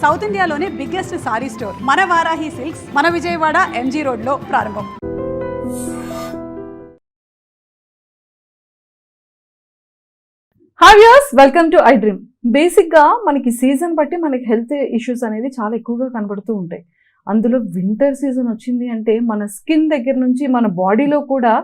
South ఇండియాలోనే biggest sorry store మన Varahi silks మన విజయవాడ ఎంజీ రోడ్ లో ప్రారంభం. Hi viewers, welcome to I dream. బేసిక్గా మనకి సీజన్ బట్టి మనకి హెల్త్ ఇష్యూస్ అనేది చాలా ఎక్కువగా కనబడుతూ ఉంటాయి. అందులో వింటర్ సీజన్ వచ్చింది అంటే మన స్కిన్ దగ్గర నుంచి మన బాడీలో కూడా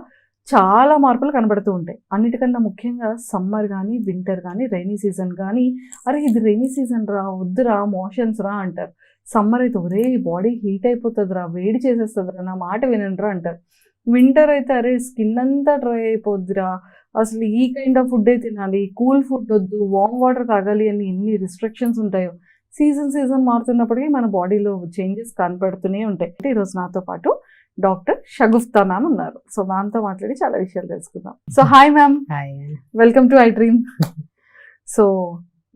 చాలా మార్పులు కనబడుతూ ఉంటాయి. అన్నిటికన్నా ముఖ్యంగా సమ్మర్ కానీ వింటర్ కానీ రైనీ సీజన్ కానీ, అరే ఇది రైనీ సీజన్ రా, వద్దురా, మోషన్స్ రా అంటారు. సమ్మర్ అయితే ఒరే బాడీ హీట్ అయిపోతుందిరా, వేడి చేసేస్తుందిరా, నా మాట వినండిరా అంటారు. వింటర్ అయితే అరే స్కిన్ అంతా డ్రై అయిపోద్దిరా, అసలు ఈ కైండ్ ఆఫ్ ఫుడ్ తినాలి, కూల్ ఫుడ్ వద్దు, వామ్ వాటర్ తాగాలి అని ఎన్ని రిస్ట్రిక్షన్స్ ఉంటాయో. సీజన్ మారుతున్నప్పటికీ మన బాడీలో చేంజెస్ కనపడుతూనే ఉంటాయి. ఈరోజు నాతో పాటు డాక్టర్ షగుఫ్తా మ్యామ్ ఉన్నారు. సో మ్యామ్తో మాట్లాడి చాలా విషయాలు తెలుసుకుందాం. So hi ma'am, welcome to I dream. So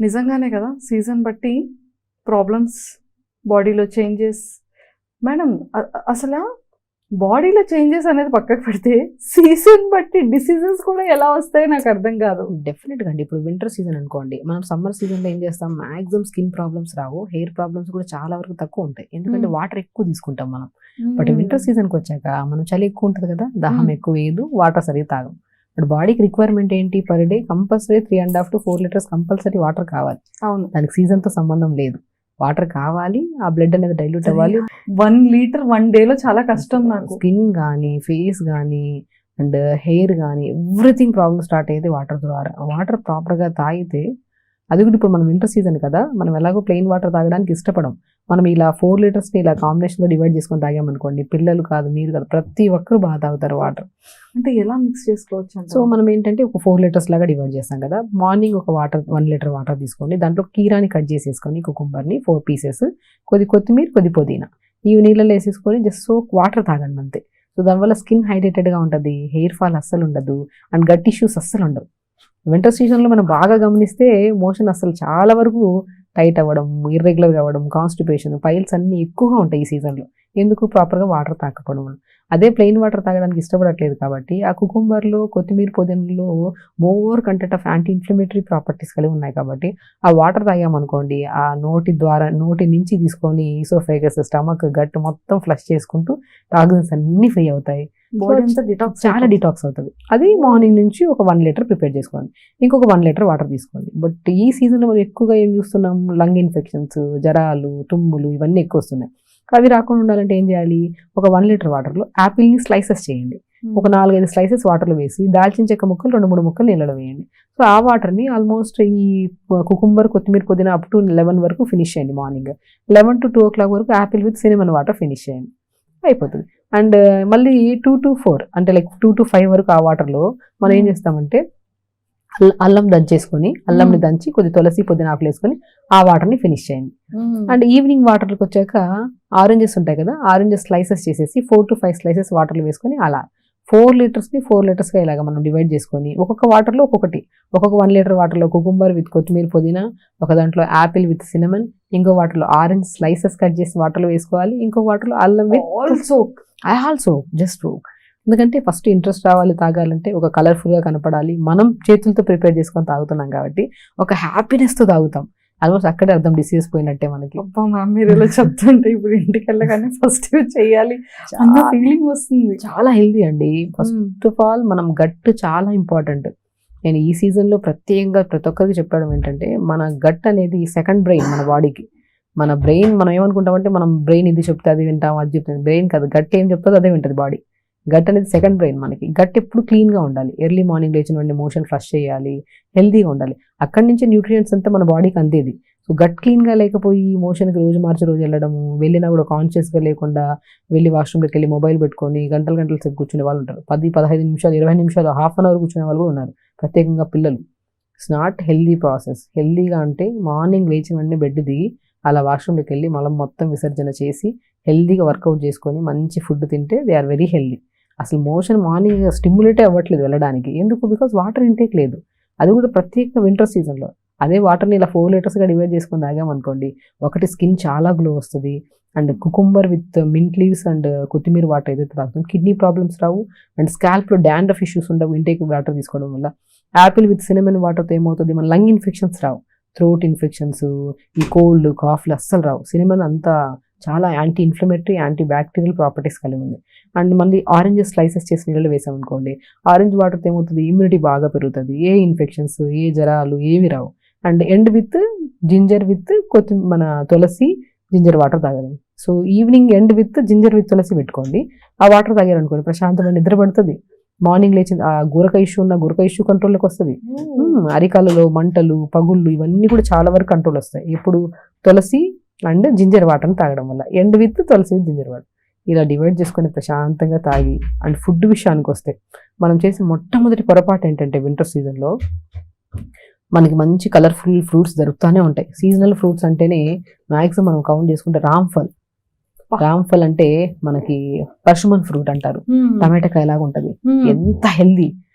నిజంగానే కదా సీజన్ బట్టి ప్రాబ్లమ్స్, బాడీలో చేంజెస్. మేడం అసలు బాడీలో చేంజెస్ అనేది పక్కకు పెడితే సీజన్ బట్టి డిసీజెస్ కూడా ఎలా వస్తాయో నాకు అర్థం కాదు. డెఫినెట్గా అండి. ఇప్పుడు వింటర్ సీజన్ అనుకోండి, మనం సమ్మర్ సీజన్లో ఏం చేస్తాం, మ్యాక్సిమం స్కిన్ ప్రాబ్లమ్స్ రావు, హెయిర్ ప్రాబ్లమ్స్ కూడా చాలా వరకు తక్కువ ఉంటాయి, ఎందుకంటే వాటర్ ఎక్కువ తీసుకుంటాం మనం. బట్ వింటర్ సీజన్కి వచ్చాక మనం చలి ఎక్కువ ఉంటుంది కదా, దాహం ఎక్కువ వేయదు, వాటర్ సరిగ్గా తాగం. బట్ బాడీకి రిక్వైర్మెంట్ ఏంటి, per day compulsory 3.5 to 4 liters compulsory water కావాలి. అవును, దానికి సీజన్తో సంబంధం లేదు, వాటర్ కావాలి. ఆ బ్లడ్ అనేది డైల్యూట్ అవ్వాలి. 1 liter 1 day లో చాలా కష్టం నాకు. స్కిన్ కానీ, ఫేస్ కానీ అండ్ హెయిర్ కానీ ఎవ్రీథింగ్ ప్రాబ్లమ్ స్టార్ట్ అయ్యేది వాటర్ ద్వారా. వాటర్ ప్రాపర్గా తాగితే, అది కూడా ఇప్పుడు మనం వింటర్ సీజన్ కదా, మనం ఎలాగో ప్లెయిన్ వాటర్ తాగడానికి ఇష్టపడం. మనం ఇలా 4 liters ఇలా కాంబినేషన్లో డివైడ్ చేసుకొని తాగామనుకోండి, పిల్లలు కాదు మీరు కాదు ప్రతి ఒక్కరు బాగా తాగుతారు వాటర్. అంటే ఎలా మిక్స్ చేసుకోవచ్చు? సో మనం ఏంటంటే ఒక 4 liters లాగా డివైడ్ చేస్తాం కదా. మార్నింగ్ ఒక 1 liter వాటర్ తీసుకోండి, దాంట్లో కీరాని కట్ చేసేసుకొని, కుకుంబర్ని 4 pieces, కొద్ది కొత్తిమీర, కొద్ది పుదీనా ఈ నీళ్ళలో వేసేసుకొని జస్ట్ సోక్ వాటర్ తాగండి అంతే. సో దానివల్ల స్కిన్ హైడ్రేటెడ్గా ఉంటుంది, హెయిర్ ఫాల్ అస్సలు ఉండదు, అండ్ గట్ ఇష్యూస్ అస్సలు ఉండవు. వింటర్ సీజన్లో మనం బాగా గమనిస్తే మోషన్ అసలు చాలా వరకు టైట్ అవ్వడం, ఇర్రెగ్యులర్గా అవ్వడం, కాన్స్టిపేషన్, పైల్స్ అన్నీ ఎక్కువగా ఉంటాయి ఈ సీజన్లో. ఎందుకు, ప్రాపర్గా వాటర్ తాగకపోవడం. అదే ప్లెయిన్ వాటర్ తాగడానికి ఇష్టపడట్లేదు కాబట్టి ఆ కుకుంబర్లో, కొత్తిమీర, పుదీనాలో more content of anti inflammatory properties కలిగి ఉన్నాయి కాబట్టి ఆ వాటర్ తాగామనుకోండి, ఆ నోటి నుంచి తీసుకొని ఈసోఫేగస్, స్టమక్, గట్ మొత్తం ఫ్లష్ చేసుకుంటూ టాక్సిన్స్ అన్నీ ఫ్రీ అవుతాయి. బాడీ అంతా డిటాక్స్, చాలా డిటాక్స్ అవుతుంది. అది మార్నింగ్ నుంచి ఒక 1 liter ప్రిపేర్ చేసుకోండి, ఇంకొక 1 liter వాటర్ తీసుకోండి. బట్ ఈ సీజన్లో మనం ఎక్కువగా ఏం చూస్తున్నాం, లంగ్ ఇన్ఫెక్షన్స్, జ్వరాలు, తుమ్ములు ఇవన్నీ ఎక్కువ వస్తున్నాయి. అవి రాకుండా ఉండాలంటే ఏం చేయాలి, ఒక 1 liter వాటర్లో యాపిల్ని స్లైసెస్ చేయండి, ఒక 4-5 slices వాటర్లో వేసి దాల్చిన చెక్క ముక్కలు 2-3 ముక్కలు నీళ్ళలో వేయండి. సో ఆ వాటర్ని ఆల్మోస్ట్ ఈ కుకుంబర్, కొత్తిమీర, పుదీనా అప్ టు 11 వరకు ఫినిష్ చేయండి. మార్నింగ్ 11 to 2 o'clock వరకు Apple with cinnamon water finish చేయండి, అయిపోతుంది. అండ్ మళ్ళీ 2 to 4 అంటే లైక్ 2 to 5 వరకు ఆ వాటర్లో మనం ఏం చేస్తామంటే అల్లం దంచేసుకొని, అల్లంని దంచి కొద్ది తులసి, పుదీనా ఆకులు వేసుకొని ఆ వాటర్ని ఫినిష్ చేయండి. అండ్ ఈవినింగ్ వాటర్కి వచ్చాక ఆరెంజెస్ ఉంటాయి కదా, ఆరెంజెస్ స్లైసెస్ చేసేసి 4 to 5 slices వాటర్లో వేసుకొని అలా 4 litersని 4 litersగా ఇలాగా మనం డివైడ్ చేసుకొని ఒక్కొక్క వాటర్లో ఒక్కొక్కటి, ఒక్కొక్క 1 liter వాటర్లో కుకుంబర్ విత్ కొత్తిమీర, పుదీనా, ఒక దాంట్లో యాపిల్ విత్ సినమన్, ఇంకో వాటర్లో ఆరెంజ్ స్లైసెస్ కట్ చేసి వాటర్లో వేసుకోవాలి, ఇంకో వాటర్లో అల్లం విత్ ఆల్సో జస్ట్ సోక్. ఎందుకంటే ఫస్ట్ ఇంట్రెస్ట్ రావాలి తాగాలంటే, ఒక కలర్ఫుల్గా కనపడాలి, మనం చేతులతో ప్రిపేర్ చేసుకొని తాగుతున్నాం కాబట్టి ఒక హ్యాపీనెస్తో తాగుతాం. ఆల్మోస్ట్ అక్కడే అర్థం డిసీజ్ పోయినట్టే మనకి. మీరు ఇలా చెప్తుంటే ఇప్పుడు ఇంటికి వెళ్ళగానే ఫస్ట్ చేయాలి అన్న ఫీలింగ్ వస్తుంది. చాలా హెల్దీ అండి. ఫస్ట్ ఆఫ్ ఆల్ మనం గట్ చాలా ఇంపార్టెంట్. నేను ఈ సీజన్లో ప్రత్యేకంగా ప్రతి ఒక్కరికి చెప్పడం ఏంటంటే, మన గట్ అనేది సెకండ్ బ్రెయిన్ మన బాడీకి. మన బ్రెయిన్ మనం ఏమనుకుంటామంటే, మనం బ్రెయిన్ ఇది చెప్తే అది వింటాం, అది చెప్తుంది. బ్రెయిన్ కాదు, గట్ ఏం చెప్తుందో అదే వింటుంది బాడీ. గట్ అనేది సెకండ్ బ్రెయిన్ మనకి. గట్ ఎప్పుడు క్లీన్గా ఉండాలి, ఎర్లీ మార్నింగ్ లేచిన వెంటనే మోషన్ ఫ్లష్ చేయాలి, హెల్తీగా ఉండాలి. అక్కడి నుంచి న్యూట్రియంట్స్ అంతా మన బాడీకి అందేది. సో గట్ క్లీన్గా లేకపోయి మోషన్కి రోజు మార్చి రోజు వెళ్ళడము, వెళ్ళినా కూడా కాన్షియస్గా లేకుండా వెళ్ళి వాష్రూమ్లోకి వెళ్ళి మొబైల్ పెట్టుకొని గంటలు సేపు కూర్చునే వాళ్ళు ఉంటారు. 10-15 నిమిషాలు, 20 నిమిషాలు, హాఫ్ అన్ అవర్ కూర్చునే వాళ్ళు కూడా ఉన్నారు, ప్రత్యేకంగా పిల్లలు. It's not healthy process. హెల్దీగా అంటే మార్నింగ్ లేచిన వెంటనే బెడ్ దిగి అలా వాష్రూమ్లోకి వెళ్ళి మలం మొత్తం విసర్జన చేసి హెల్దీగా వర్కౌట్ చేసుకొని మంచి ఫుడ్ తింటే దే ఆర్ వెరీ హెల్దీ. అసలు మోషన్ మార్నింగ్ స్టిమ్యులేటే అవ్వట్లేదు వెళ్ళడానికి, ఎందుకు, బికాస్ వాటర్ ఇంటేక్ లేదు. అది కూడా ప్రత్యేకంగా వింటర్ సీజన్లో. అదే వాటర్ని ఇలా 4 litersగా డివైడ్ చేసుకొని తాగామనుకోండి, ఒకటి స్కిన్ చాలా గ్లో వస్తుంది, and cucumber with mint leaves and కొత్తిమీర వాటర్ ఏదైతే తాగుతాం కిడ్నీ ప్రాబ్లమ్స్ రావు, అండ్ స్కాల్ప్లో డాండ్రఫ్ ఇష్యూస్ ఉండవు ఇంటేక్ వాటర్ తీసుకోవడం వల్ల. యాపిల్ విత్ సినమన్ వాటర్తో ఏమవుతుంది, మన లంగ్ ఇన్ఫెక్షన్స్ రావు. థ్రోట్ ఇన్ఫెక్షన్స్, ఈ కోల్డ్ కాఫ్లు అస్సలు రావు. సినిమన్ అంతా చాలా anti inflammatory, anti bacterial properties కలిగి ఉంది. అండ్ మళ్ళీ ఆరెంజెస్ స్లైసెస్ చేసి నీళ్ళు వేసామనుకోండి, ఆరెంజ్ వాటర్తో ఏమవుతుంది, ఇమ్యూనిటీ బాగా పెరుగుతుంది, ఏ ఇన్ఫెక్షన్స్, ఏ జ్వరాలు ఏమి రావు. And end with ginger with మన తులసి జింజర్ వాటర్ తాగడం. So evening end with ginger with తులసి పెట్టుకోండి, ఆ వాటర్ తాగారనుకోండి ప్రశాంతమైన నిద్ర పడుతుంది. మార్నింగ్ లేచి ఆ గురక ఇష్యూ కంట్రోల్లోకి వస్తుంది. అరికాలలో మంటలు, పగుళ్ళు ఇవన్నీ కూడా చాలా వరకు కంట్రోల్ వస్తాయి. ఇప్పుడు తులసి అండ్ జింజర్ వాటర్ని తాగడం వల్ల, ఎండ్ విత్ తులసి విత్ జింజర్ వాటర్ ఇలా డివైడ్ చేసుకొని ప్రశాంతంగా తాగి. అండ్ ఫుడ్ విషయానికి వస్తే మనం చేసే మొట్టమొదటి పొరపాటు ఏంటంటే వింటర్ సీజన్లో మనకి మంచి కలర్ఫుల్ ఫ్రూట్స్ దొరుకుతూనే ఉంటాయి. సీజనల్ ఫ్రూట్స్ అంటేనే మ్యాక్సిమం మనం కౌంట్ చేసుకుంటే రామ్ఫల్ అంటే మనకి పర్షమన్ ఫ్రూట్ అంటారు. టమాటాకాయ లాగా ఉంటది, ఎంత హెల్దీ,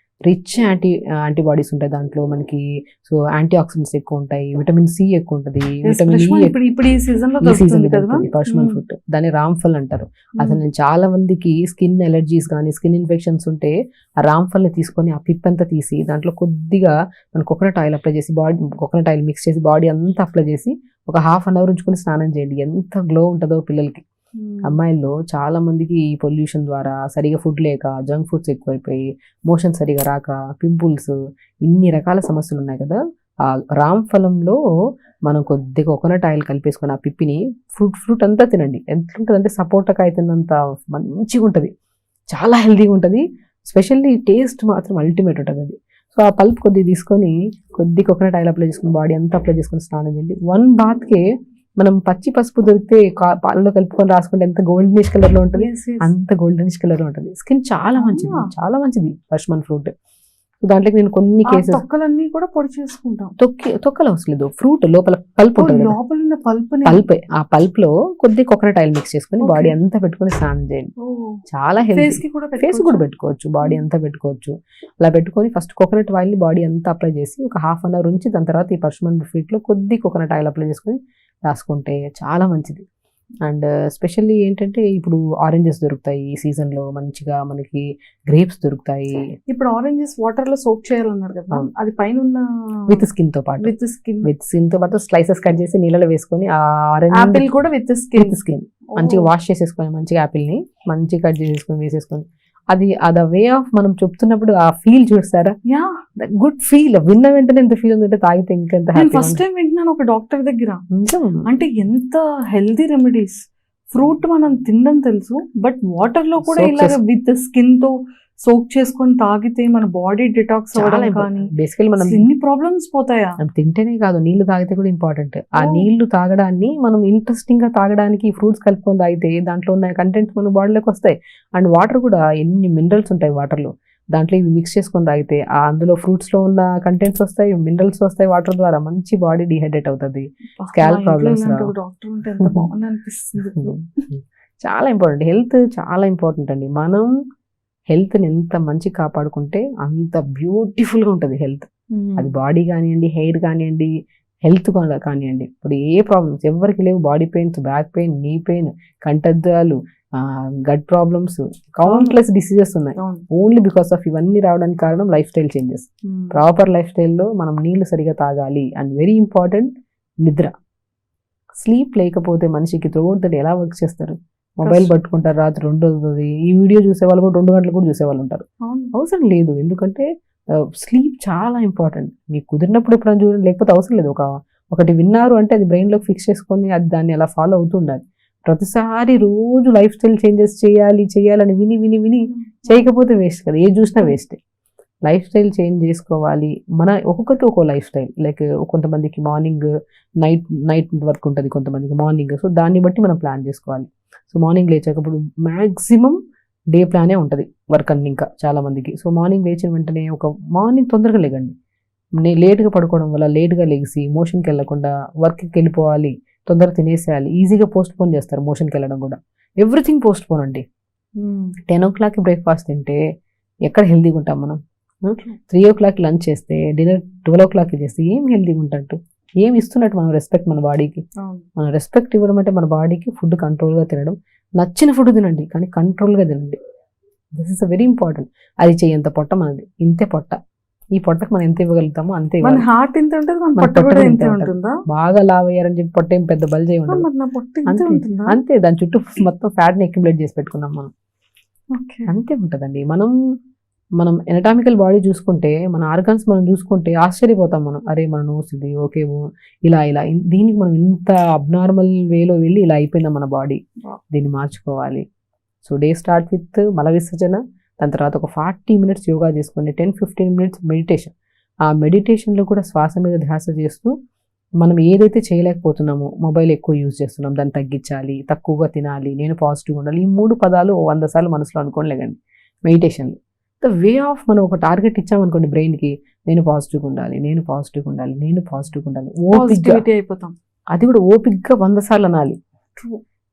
రిచ్ యాంటీబాడీస్ ఉంటాయి దాంట్లో మనకి. సో యాంటీ ఆక్సిడెంట్స్ ఎక్కువ ఉంటాయి, విటమిన్ సి ఎక్కువ ఉంటది, విటమిన్ పర్షమన్ ఫ్రూట్, దాన్ని రామ్ఫల్ అంటారు. అసలు నేను చాలా మందికి స్కిన్ ఎలర్జీస్ కానీ స్కిన్ ఇన్ఫెక్షన్స్ ఉంటే ఆ రామ్ఫల్ ని తీసుకొని ఆ పిప్ అంతా తీసి దాంట్లో కొద్దిగా మన కోకోనట్ ఆయిల్ అప్లై చేసి, కోకోనట్ ఆయిల్ మిక్స్ చేసి బాడీ అంతా అప్లై చేసి ఒక హాఫ్ అన్ అవర్ ఉంచుకొని స్నానం చేయండి. ఎంత గ్లో ఉంటుందో పిల్లలకి. అమ్మాయిల్లో చాలా మందికి ఈ పొల్యూషన్ ద్వారా సరిగా ఫుడ్ లేక, జంక్ ఫుడ్స్ ఎక్కువైపోయి, మోషన్ సరిగా రాక, పింపుల్స్, ఇన్ని రకాల సమస్యలు ఉన్నాయి కదా. ఆ రామ్ ఫలంలో మనం కొద్దిగా కోకోనట్ ఆయిల్ కలిపేసుకొని ఆ పిప్పిని ఫ్రూట్ అంతా తినండి. ఎంత ఉంటుంది అంటే సపోటాకాయ తిన్నంత మంచిగా ఉంటుంది, చాలా హెల్తీగా ఉంటుంది. స్పెషల్లీ టేస్ట్ మాత్రం అల్టిమేట్ ఉంటుంది అది. సో ఆ పల్ప్ కొద్దిగా తీసుకొని కొద్ది కోకోనట్ ఆయిల్ అప్లై చేసుకుని బాడీ అంతా అప్లై చేసుకుని స్నానం చేయండి. 1 బాత్కే మనం పచ్చి పసుపు దొరికితే పాలలో కలుపుకొని రాసుకుంటే ఎంత గోల్డెనిష్ కలర్ లో ఉంటుంది, అంత గోల్డెనిష్ కలర్ లో ఉంటుంది. స్కిన్ చాలా మంచిది పర్షమన్ ఫ్రూట్. దాంట్లోకి నేను కొన్ని కేసెస్ తొక్కలన్నీ కూడా పొడి చేసుకుంటాం. తొక్కలు అవసరం లేదు, ఫ్రూట్ లోపల పల్ప్ ఉంటుంది, పల్ప్ ఆ పల్ప్ లో కొద్ది కోకోనట్ ఆయిల్ మిక్స్ చేసుకుని బాడీ అంతా పెట్టుకుని స్నానం చేయండి. చాలా హెల్తీ. ఫేస్ కూడా పెట్టుకోవచ్చు, బాడీ అంతా పెట్టుకోవచ్చు. అలా పెట్టుకొని ఫస్ట్ కోకోనట్ ఆయిల్ బాడీ అంతా అప్లై చేసి ఒక హాఫ్ అన్ అవర్ ఉంచి దాని తర్వాత ఈ పర్షమన్ ఫ్రూట్ లో కొద్ది కోకోనట్ ఆయిల్ అప్లై చేసుకుని రాసుకుంటే చాలా మంచిది. అండ్ స్పెషల్లీ ఏంటంటే ఇప్పుడు ఆరెంజెస్ దొరుకుతాయి ఈ సీజన్ లో, మంచిగా మనకి గ్రేప్స్ దొరుకుతాయి. ఇప్పుడు ఆరెంజెస్ వాటర్ లో సోక్ చేయాలన్నారు కదా, అది పైన విత్ స్కిన్ తో పాటు స్లైసెస్ కట్ చేసి నీళ్ళలో వేసుకొని ఆ ఆరెంజ్ ఆపిల్ కూడా విత్ స్కిన్ మంచిగా వాష్ చేసేసుకొని, మంచిగా ఆపిల్ ని మంచిగా కట్ చేసేసుకొని వేసేసుకొని, అది వే ఆఫ్ మనం చెప్తున్నప్పుడు ఆ ఫీల్ చూస్తారా, గుడ్ ఫీల్. విన్న వెంటనే ఎంత ఫీల్ ఉందంటే తాగితే ఇంకెంత హ్యాపీ. ఫస్ట్ టైం వింటున్నాను ఒక డాక్టర్ దగ్గర. అంటే ఎంత హెల్దీ రెమెడీస్. ఫ్రూట్ మనం తినడం తెలుసు, బట్ వాటర్ లో కూడా ఇలాగ విత్ స్కిన్ తో సోక్ చేసుకొని తాగితే మన బాడీ డిటాక్స్ అవ్వడం కానీ బేసికలీ మనం ఎన్ని ప్రాబ్లమ్స్ పోతాయా. తింటేనే కాదు, నీళ్లు తాగితే కూడా ఇంపార్టెంట్. ఆ నీళ్లు తాగడాన్ని మనం ఇంట్రెస్టింగ్ గా తాగడానికి ఫ్రూట్స్ కలుపుకొని తాగితే దాంట్లో ఉన్న కంటెంట్స్ మన బాడీలోకి వస్తాయి. అండ్ వాటర్ కూడా ఎన్ని మినరల్స్ ఉంటాయి వాటర్ లో, దాంట్లో ఇవి మిక్స్ చేసుకొని తాగితే అందులో ఫ్రూట్స్ లో ఉన్న కంటెంట్స్ వస్తాయి, మినరల్స్ వస్తాయి. వాటర్ ద్వారా మంచి బాడీ డిహైడ్రేట్ అవుతుంది, స్కాల్ప్ ప్రాబ్లమ్స్. చాలా ఇంపార్టెంట్, హెల్త్ చాలా ఇంపార్టెంట్ అండి. మనం హెల్త్ని ఎంత మంచి కాపాడుకుంటే అంత బ్యూటిఫుల్గా ఉంటుంది హెల్త్. అది బాడీ కానివ్వండి, హెయిర్ కానివ్వండి, హెల్త్ కానివ్వండి. ఇప్పుడు ఏ ప్రాబ్లమ్స్ ఎవరికి లేవు, body pains, back pain, knee pain, కంటద్దాలు, గట్ ప్రాబ్లమ్స్, కౌంట్లెస్ డిసీజెస్ ఉన్నాయి. ఓన్లీ బికాస్ ఆఫ్ ఇవన్నీ రావడానికి కారణం lifestyle changes. Proper life స్టైల్లో మనం నీళ్లు సరిగా తాగాలి. అండ్ వెరీ ఇంపార్టెంట్ నిద్ర. స్లీప్ లేకపోతే మనిషికి త్రూఅవుట్ ద డే ఎలా వర్క్ చేస్తారు, మొబైల్ పట్టుకుంటారు, రాత్రి 2 అవుతుంది. ఈ వీడియో చూసే వాళ్ళు కూడా 2 గంటలు కూడా చూసేవాళ్ళు ఉంటారు. అవసరం లేదు, ఎందుకంటే స్లీప్ చాలా ఇంపార్టెంట్. మీకు కుదిరినప్పుడు ఎప్పుడైనా చూడండి, లేకపోతే అవసరం లేదు. ఒకటి విన్నారు అంటే అది బ్రెయిన్లోకి ఫిక్స్ చేసుకొని అది దాన్ని అలా ఫాలో అవుతూ ఉండాలి. ప్రతిసారి రోజు లైఫ్ స్టైల్ చేంజెస్ చేయాలని విని చేయకపోతే వేస్ట్ కదా, ఏది చూసినా వేస్ట్. లైఫ్ స్టైల్ చేంజ్ చేసుకోవాలి. మన ఒక్కొక్కరికి ఒక్కో లైఫ్ స్టైల్. లైక్ కొంతమందికి మార్నింగ్ నైట్ వర్క్ ఉంటుంది, కొంతమందికి మార్నింగ్. సో దాన్ని బట్టి మనం ప్లాన్ చేసుకోవాలి. సో మార్నింగ్ లేచేటప్పుడు మ్యాక్సిమం డే ప్లానే ఉంటుంది వర్క్ అన్ని ఇంకా చాలా మందికి. సో మార్నింగ్ లేచిన వెంటనే మార్నింగ్ తొందరగా లేగండి. లేట్గా పడుకోవడం వల్ల లేట్గా లేచి మోషన్కి వెళ్ళకుండా వర్క్కి వెళ్ళిపోవాలి, తొందరగా తినేసేయాలి, ఈజీగా పోస్ట్ పోన్ చేస్తారు మోషన్కి వెళ్ళడం కూడా. ఎవ్రీథింగ్ పోస్ట్ పోన్ అండి. 10 o'clock బ్రేక్ఫాస్ట్ తింటే ఎక్కడ హెల్తీగా ఉంటాం మనం? 3 o'clock లంచ్ చేస్తే డిన్నర్ 12 o'clock చేస్తే ఏం హెల్తీగా ఉంటట్టు, ఏమి ఇస్తున్నట్టు మనం రెస్పెక్ట్ మన బాడీకి. మనం రెస్పెక్ట్ ఇవ్వడం అంటే మన బాడీకి ఫుడ్ కంట్రోల్గా తినడం. నచ్చిన ఫుడ్ తినండి కానీ కంట్రోల్గా తినండి. This is a very important. అది చెయ్యంత పొట్ట మనది, ఇంతే పొట్ట. ఈ పొట్టకు మనం ఎంత ఇవ్వగలుగుతామో అంతే మన ఇవ్వాలి. హార్ట్ ఎంత ఉంటుంది, మన మన పొట్ట పొట్ట కూడా కూడా ఇంతే ఇంతే ఉంటుందా? బాగా లావ్ అయ్యారని చెప్పి పొట్ట ఏం పెద్ద బల్జ్ అయి ఉండదు. మరి నా పొట్ట ఇంతే అంతే ఉంటుందా? అంతే, దాని చుట్టూ మొత్తం ఫ్యాట్ ని అక్యుములేట్ చేసి పెట్టుకున్నాం మనం. ఓకే. అంతే ఉంటదండి. మనం ఎనటామికల్ బాడీ చూసుకుంటే, మన ఆర్గాన్స్ మనం చూసుకుంటే ఆశ్చర్యపోతాం మనం. అరే మన నోస్ ఇది ఓకే, ఇలా దీనికి మనం ఇంత అబ్నార్మల్ వేలో వెళ్ళి ఇలా అయిపోయిందా మన బాడీ, దీన్ని మార్చుకోవాలి. సో డే స్టార్ట్ విత్ మల విసర్జన, దాని తర్వాత ఒక 40 minutes యోగా చేసుకోండి, 10-15 minutes మెడిటేషన్. ఆ మెడిటేషన్లో కూడా శ్వాస మీద ధ్యాస చేస్తూ మనం ఏదైతే చేయలేకపోతున్నామో, మొబైల్ ఎక్కువ యూజ్ చేస్తున్నాం దాన్ని తగ్గించాలి, తక్కువగా తినాలి, నేను పాజిటివ్గా ఉండాలి, ఈ 3 పదాలు 100 సార్లు మనసులో అనుకోలేకండి మెడిటేషన్లో. ద వే ఆఫ్ మనం ఒక టార్గెట్ ఇచ్చామనుకోండి బ్రెయిన్కి, నేను పాజిటివ్గా ఉండాలి, నేను పాజిటివ్గా ఉండాలి, నేను పాజిటివ్గా ఉండాలి, ఓపిక్గా, పాజిటివిటీ అయిపోతాం. అది కూడా ఓపిక్గా 100 సార్లు అనాలి.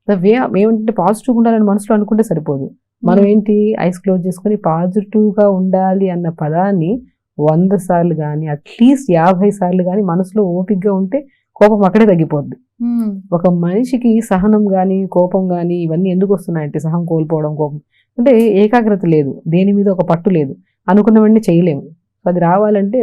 ద వే ఏమంటే పాజిటివ్గా ఉండాలని మనసులో అనుకుంటే సరిపోదు. మనం ఏంటి ఐస్ క్లోజ్ చేసుకొని పాజిటివ్గా ఉండాలి అన్న పదాన్ని 100 సార్లు కానీ అట్లీస్ట్ 50 సార్లు కానీ మనసులో ఓపిక్గా ఉంటే కోపం అక్కడే తగ్గిపోద్ది. ఒక మనిషికి సహనం కానీ కోపం కానీ ఇవన్నీ ఎందుకు వస్తున్నాయంటే, సహనం కోల్పోవడం, కోపం అంటే ఏకాగ్రత లేదు, దేని మీద ఒక పట్టు లేదు, అనుకున్నవన్నీ చేయలేము. అది రావాలంటే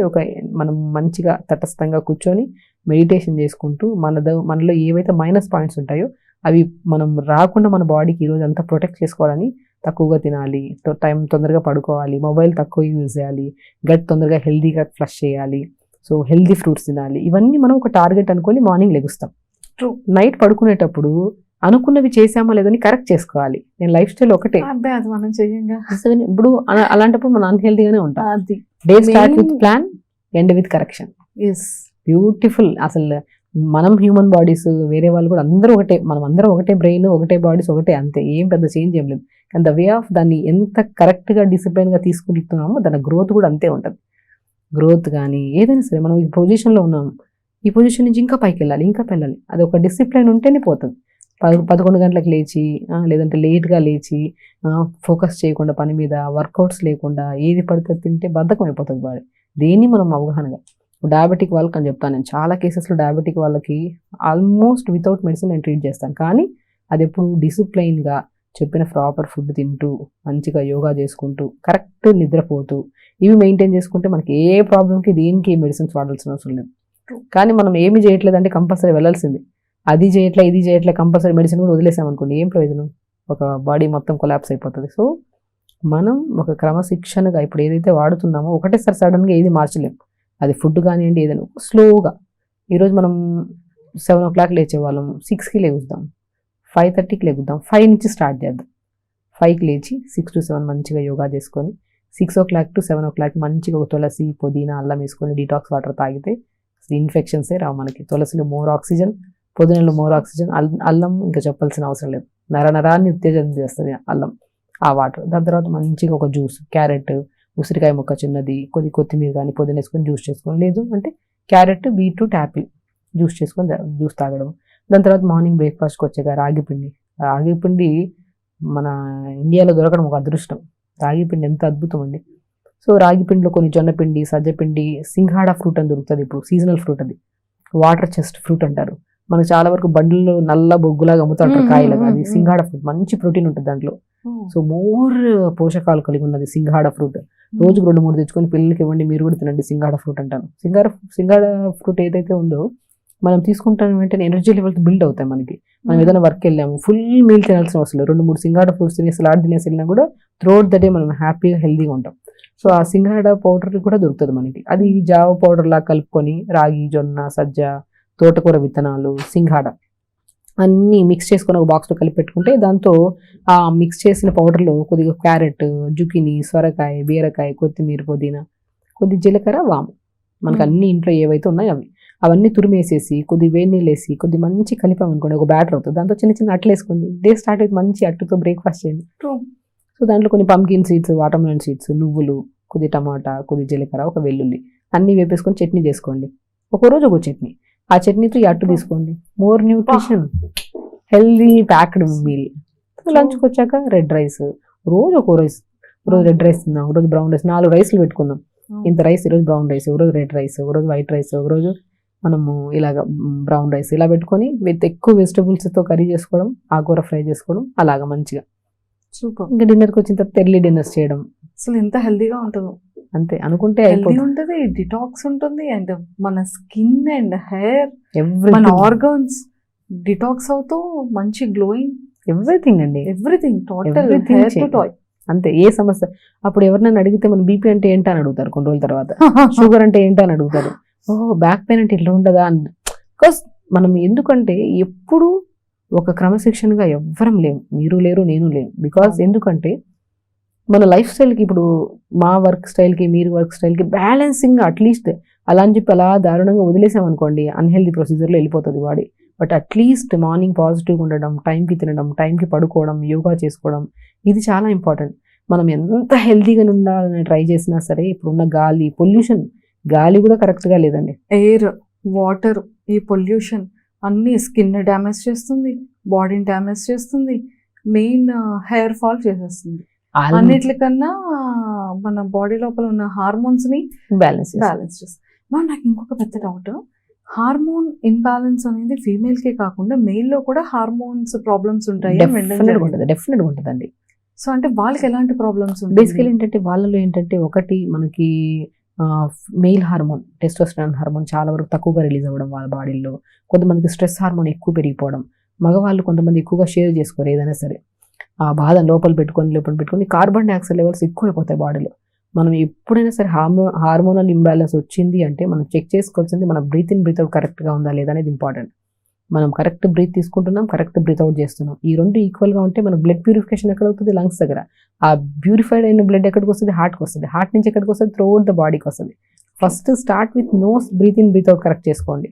మనం మంచిగా తటస్థంగా కూర్చొని మెడిటేషన్ చేసుకుంటూ మనలో ఏవైతే మైనస్ పాయింట్స్ ఉంటాయో అవి మనం రాకుండా మన బాడీకి ఈరోజు అంతా ప్రొటెక్ట్ చేసుకోవాలని, తక్కువగా తినాలి, టైం తొందరగా పడుకోవాలి, మొబైల్ తక్కువ యూజ్ చేయాలి, గట్ తొందరగా హెల్దీగా ఫ్లష్ చేయాలి, సో హెల్దీ ఫ్రూట్స్ తినాలి, ఇవన్నీ మనం ఒక టార్గెట్ అనుకొని మార్నింగ్ లెగుస్తాం. నైట్ పడుకునేటప్పుడు అనుకున్నవి చేసామా లేదని కరెక్ట్ చేసుకోవాలి. నేను లైఫ్ స్టైల్ ఒకటే, అదే అది మనం చెయ్యంగా. ఇప్పుడు అలాంటప్పుడు మనం అన్హెల్దీగానే ఉంటాం. అది day start with plan, end with correction. Yes, beautiful. అసలు మనం హ్యూమన్ బాడీస్, వేరే వాళ్ళు కూడా అందరూ ఒకటే, మనం అందరం ఒకటే బ్రెయిన్, ఒకటే బాడీస్, ఒకటే, అంతే, ఏం పెద్ద చేంజ్ ఏం లేదు. కానీ ద వే ఆఫ్ దాన్ని ఎంత కరెక్ట్గా డిసిప్లైన్గా తీసుకుంటున్నామో దాని గ్రోత్ కూడా అంతే ఉంటుంది. గ్రోత్ కానీ ఏదైనా సరే, మనం ఈ పొజిషన్లో ఉన్నాము, ఈ పొజిషన్ నుంచి ఇంకా పైకి వెళ్ళాలి, ఇంకా వెళ్ళాలి, అది ఒక డిసిప్లైన్ ఉంటేనే పోతుంది. 11 గంటలకు లేచి, లేదంటే లేట్గా లేచి, ఫోకస్ చేయకుండా పని మీద, వర్కౌట్స్ లేకుండా ఏది పడితే తింటే బద్ధకం అయిపోతుంది బాడీ. దేన్ని మనం అవగాహనగా, డయాబెటిక్ వాళ్ళకి అని చెప్తాను నేను, చాలా కేసెస్లో డయాబెటిక్ వాళ్ళకి ఆల్మోస్ట్ వితౌట్ మెడిసిన్ నేను ట్రీట్ చేస్తాను. కానీ అది ఎప్పుడు డిసిప్లైన్గా చెప్పిన ప్రాపర్ ఫుడ్ తింటూ, మంచిగా యోగా చేసుకుంటూ, కరెక్ట్ నిద్రపోతూ, ఇవి మెయింటైన్ చేసుకుంటే మనకి ఏ ప్రాబ్లంకి దేనికి మెడిసిన్స్ వాడాల్సిన అవసరం లేదు. కానీ మనం ఏమి చేయట్లేదంటే కంపల్సరీ వెళ్ళాల్సింది, అది చేయట్లే ఇది చేయట్లే, కంపల్సరీ మెడిసిన్ కూడా వదిలేసామనుకోండి ఏం ప్రయోజనం, ఒక బాడీ మొత్తం కొలాప్స్ అయిపోతుంది. సో మనం ఒక క్రమశిక్షణగా ఇప్పుడు ఏదైతే వాడుతున్నామో ఒకటేసారి సడన్గా ఏది మార్చలేము. అది ఫుడ్ కానివ్వండి, ఏదైనా స్లోగా. ఈరోజు మనం 7 o'clock లేచేవాళ్ళం, 6కి లేగుద్దాం, 5:30కి లేగుద్దాం, 5 నుంచి స్టార్ట్ చేద్దాం. 5కి లేచి 6 to 7 మంచిగా యోగా చేసుకొని, 6 o'clock to 7 o'clock మంచిగా ఒక తులసి, పుదీనా, అల్లం వేసుకొని డీటాక్స్ వాటర్ తాగితే ఇన్ఫెక్షన్సే రావు మనకి. తులసిలో మోర్ ఆక్సిజన్, పుదీనాలో మోర్ ఆక్సిజన్, అల్లం ఇంకా చెప్పాల్సిన అవసరం లేదు, నరాన్ని ఉత్తేజం చేస్తుంది అల్లం, ఆ వాటర్. దాని తర్వాత మంచిగా ఒక జ్యూస్, క్యారెట్, ఉసిరికాయ ముక్క చిన్నది, కొత్తిమీర కానీ పుదీనా వేసుకొని జ్యూస్ చేసుకొని, లేదు అంటే క్యారెట్, బీట్రూట్, యాపిల్ జ్యూస్ చేసుకొని జ్యూస్ తాగడం. దాని తర్వాత మార్నింగ్ బ్రేక్ఫాస్ట్కి వచ్చాక రాగిపిండి మన ఇండియాలో దొరకడం ఒక అదృష్టం. రాగిపిండి ఎంత అద్భుతం అండి. సో రాగిపిండిలో కొన్ని జొన్నపిండి, సజ్జపిండి, సింఘాడా ఫ్రూట్ అని దొరుకుతుంది, ఇప్పుడు సీజనల్ ఫ్రూట్, అది వాటర్ చెస్ట్ ఫ్రూట్ అంటారు. మనకు చాలా వరకు బండ్లలో నల్ల బొగ్గులాగా అమ్ముతారు కాయలుగా, అది సింఘాడా ఫ్రూట్, మంచి ప్రోటీన్ ఉంటుంది దాంట్లో. సో మోర్ పోషకాలు కలిగి ఉన్నది సింఘాడా ఫ్రూట్. రోజుకు 2-3 తెచ్చుకొని పిల్లలకి ఇవ్వండి, మీరు కూడా తినండి సింఘాడా ఫ్రూట్ అంటాను. సింఘాడా ఫ్రూట్ ఏదైతే ఉందో మనం తీసుకుంటాం వెంటనే ఎనర్జీ లెవెల్స్ బిల్డ్ అవుతాయి మనకి. మనం ఏదైనా వర్క్ వెళ్ళాము, ఫుల్ మీల్ తినాల్సిన అవసరం లేదు, 2-3 సింఘాడా ఫ్రూట్స్ తినేసి సలాడ్ తినేసి వెళ్ళినా కూడా త్రూఅవుట్ ద డే మనం హ్యాపీగా హెల్దీగా ఉంటాం. సో ఆ సింఘాడా పౌడర్ కూడా దొరుకుతుంది మనకి, అది జావ పౌడర్ లాగా కలుపుకొని రాగి, జొన్న, సజ్జ, తోటకూర విత్తనాలు, సింఘాడా అన్నీ మిక్స్ చేసుకొని ఒక బాక్స్లో కలిపి పెట్టుకుంటే, దాంతో ఆ మిక్స్ చేసిన పౌడర్లో కొద్దిగా క్యారెట్, జుకినీ, సొరకాయ, బీరకాయ, కొత్తిమీర, పుదీనా, కొద్ది జీలకర్ర, వాము, మనకు అన్ని ఇంట్లో ఏవైతే ఉన్నాయో అవన్నీ తురిమేసేసి కొద్ది వేడి నీళ్ళు వేసి కొద్ది మంచి కలిపామనుకోండి, ఒక బ్యాటర్ అవుతుంది. దాంతో చిన్న చిన్న అట్లు వేసుకోండి, డే స్టార్ట్ అయితే మంచి అట్టుతో బ్రేక్ఫాస్ట్ చేయండి. సో దాంట్లో కొన్ని పంకిన్ సీడ్స్, వాటర్మెలన్ సీడ్స్, నువ్వులు, కొద్ది టమాటా, కొద్ది జీలకర్ర, ఒక వెల్లుల్లి అన్నీ వేపేసుకొని చట్నీ చేసుకోండి. ఒకరోజు ఒక చట్నీ, ఆ చట్నీతో ఈ అట్టు తీసుకోండి. More nutrition, healthy packed meal. లంచ్కి వచ్చాక రెడ్ రైస్, రోజు ఒక్కో రైస్, రోజు రెడ్ రైస్ తిందాం, ఒకరోజు బ్రౌన్ రైస్, 4 రైస్లు పెట్టుకుందాం. ఇంత రైస్ ఈరోజు బ్రౌన్ రైస్, ఒకరోజు రెడ్ రైస్, ఒకరోజు వైట్ రైస్, ఒకరోజు మనము ఇలాగ బ్రౌన్ రైస్, ఇలా పెట్టుకొని విత్ ఎక్కువ వెజిటబుల్స్తో కర్రీ చేసుకోవడం, ఆకుకూర ఫ్రై చేసుకోవడం, అలాగా మంచిగా. సూపర్. ఇంకా డిన్నర్కి వచ్చిన తర్వాత ఎర్లీ డిన్నర్స్ చేయడం, అసలు ఎంత హెల్దీగా ఉంటుందో. అంతే అనుకుంటే హెల్దీ అయిపోతుంది. ఉంటుంది, డిటాక్స్ ఉంటుంది, అండ్ మన స్కిన్ అండ్ హెయిర్, మన ఎవ్రీథింగ్ ఆర్గన్స్ డిటాక్స్ అవుతూ మంచి గ్లోయింగ్, ఎవ్రీథింగ్ అండి. Everything total Everything hair to change. Toy. అంతే. ఏ సమస్య అప్పుడు ఎవరినైనా అడిగితే మన బీపీ అంటే ఏంటో అని అడుగుతారు కొన్ని రోజుల తర్వాత, షుగర్ అంటే ఏంటో అని అడుగుతారు, ఓహో బ్యాక్ పెయిన్ అంటే ఇట్లా ఉంటుందా అని. బికాస్ మనం ఎందుకంటే ఎప్పుడు ఒక క్రమశిక్షణగా ఎవ్వరం లేము, మీరు లేరు నేను లేను. బికాస్ ఎందుకంటే మన లైఫ్ స్టైల్కి ఇప్పుడు మా వర్క్ స్టైల్కి మీరు వర్క్ స్టైల్కి బ్యాలెన్సింగ్ అట్లీస్ట్ అలా అని చెప్పి అలా దారుణంగా వదిలేసామనుకోండి అన్హెల్దీ ప్రొసీజర్లో వెళ్ళిపోతుంది బాడీ. బట్ అట్లీస్ట్ మార్నింగ్ పాజిటివ్గా ఉండడం, టైంకి తినడం, టైంకి పడుకోవడం, యోగా చేసుకోవడం, ఇది చాలా ఇంపార్టెంట్. మనం ఎంత హెల్తీగా ఉండాలని ట్రై చేసినా సరే ఇప్పుడున్న గాలి పొల్యూషన్, గాలి కూడా కరెక్ట్గా లేదండి. ఎయిర్, వాటర్, ఈ పొల్యూషన్ అన్ని స్కిన్ డ్యామేజ్ చేస్తుంది, బాడీని డ్యామేజ్ చేస్తుంది, మెయిన్ హెయిర్ ఫాల్ చేసేస్తుంది. అన్నిటికన్నా మన బాడీ లోపల ఉన్న హార్మోన్స్ ని బ్యాలెన్స్ బ్యాలెన్స్ చేస్తుంది. నాకు ఇంకొక పెద్ద డౌట్, హార్మోన్ ఇన్బ్యాలెన్స్ అనేది ఫీమేల్ కే కాకుండా మెయిల్ లో కూడా హార్మోన్స్ ప్రాబ్లమ్స్ ఉంటాయి. డెఫినెట్గా ఉంటుందండి. సో అంటే వాళ్ళకి ఎలాంటి ప్రాబ్లమ్స్ ఉంటాయి? బేసికలీ ఏంటంటే వాళ్ళలో ఏంటంటే ఒకటి మనకి మెయిల్ హార్మోన్ టెస్టోస్టెరాన్ హార్మోన్ చాలా వరకు తక్కువగా రిలీజ్ అవ్వడం వాళ్ళ బాడీలో, కొంతమందికి స్ట్రెస్ హార్మోన్ ఎక్కువ పెరిగిపోవడం, మగవాళ్ళు కొంతమంది ఎక్కువగా షేర్ చేసుకోరు ఏదైనా సరే, ఆ బాధ లోపల పెట్టుకొని కార్బన్ డైఆక్సైడ్ లెవెల్స్ ఎక్కువైపోతాయి బాడీలో. మనం ఎప్పుడైనా సరే హార్మోనల్ ఇంబ్యాలెన్స్ వచ్చింది అంటే మనం చెక్ చేసుకోవాల్సింది మన బ్రీత్ ఇన్ బ్రీత్ అవుట్ కరెక్ట్గా ఉందా లేదా అనేది ఇంపార్టెంట్. మనం కరెక్ట్ బ్రీత్ తీసుకుంటున్నాం, కరెక్ట్ బ్రీత్ అవుట్ చేస్తున్నాం, ఈ రెండు ఈక్వల్గా ఉంటే మన బ్లడ్ ప్యూరిఫికేషన్ ఎక్కడ అవుతుంది? లంగ్స్ దగ్గర. ఆ ప్యూరిఫైడ్ అయిన బ్లడ్ ఎక్కడికి వస్తుంది? హార్ట్కి వస్తుంది. హార్ట్ నుంచి ఎక్కడికి వస్తుంది? త్రూఅవుట్ ద బాడీకి వస్తుంది. First start with nose breath in breath out correct చేసుకోండి.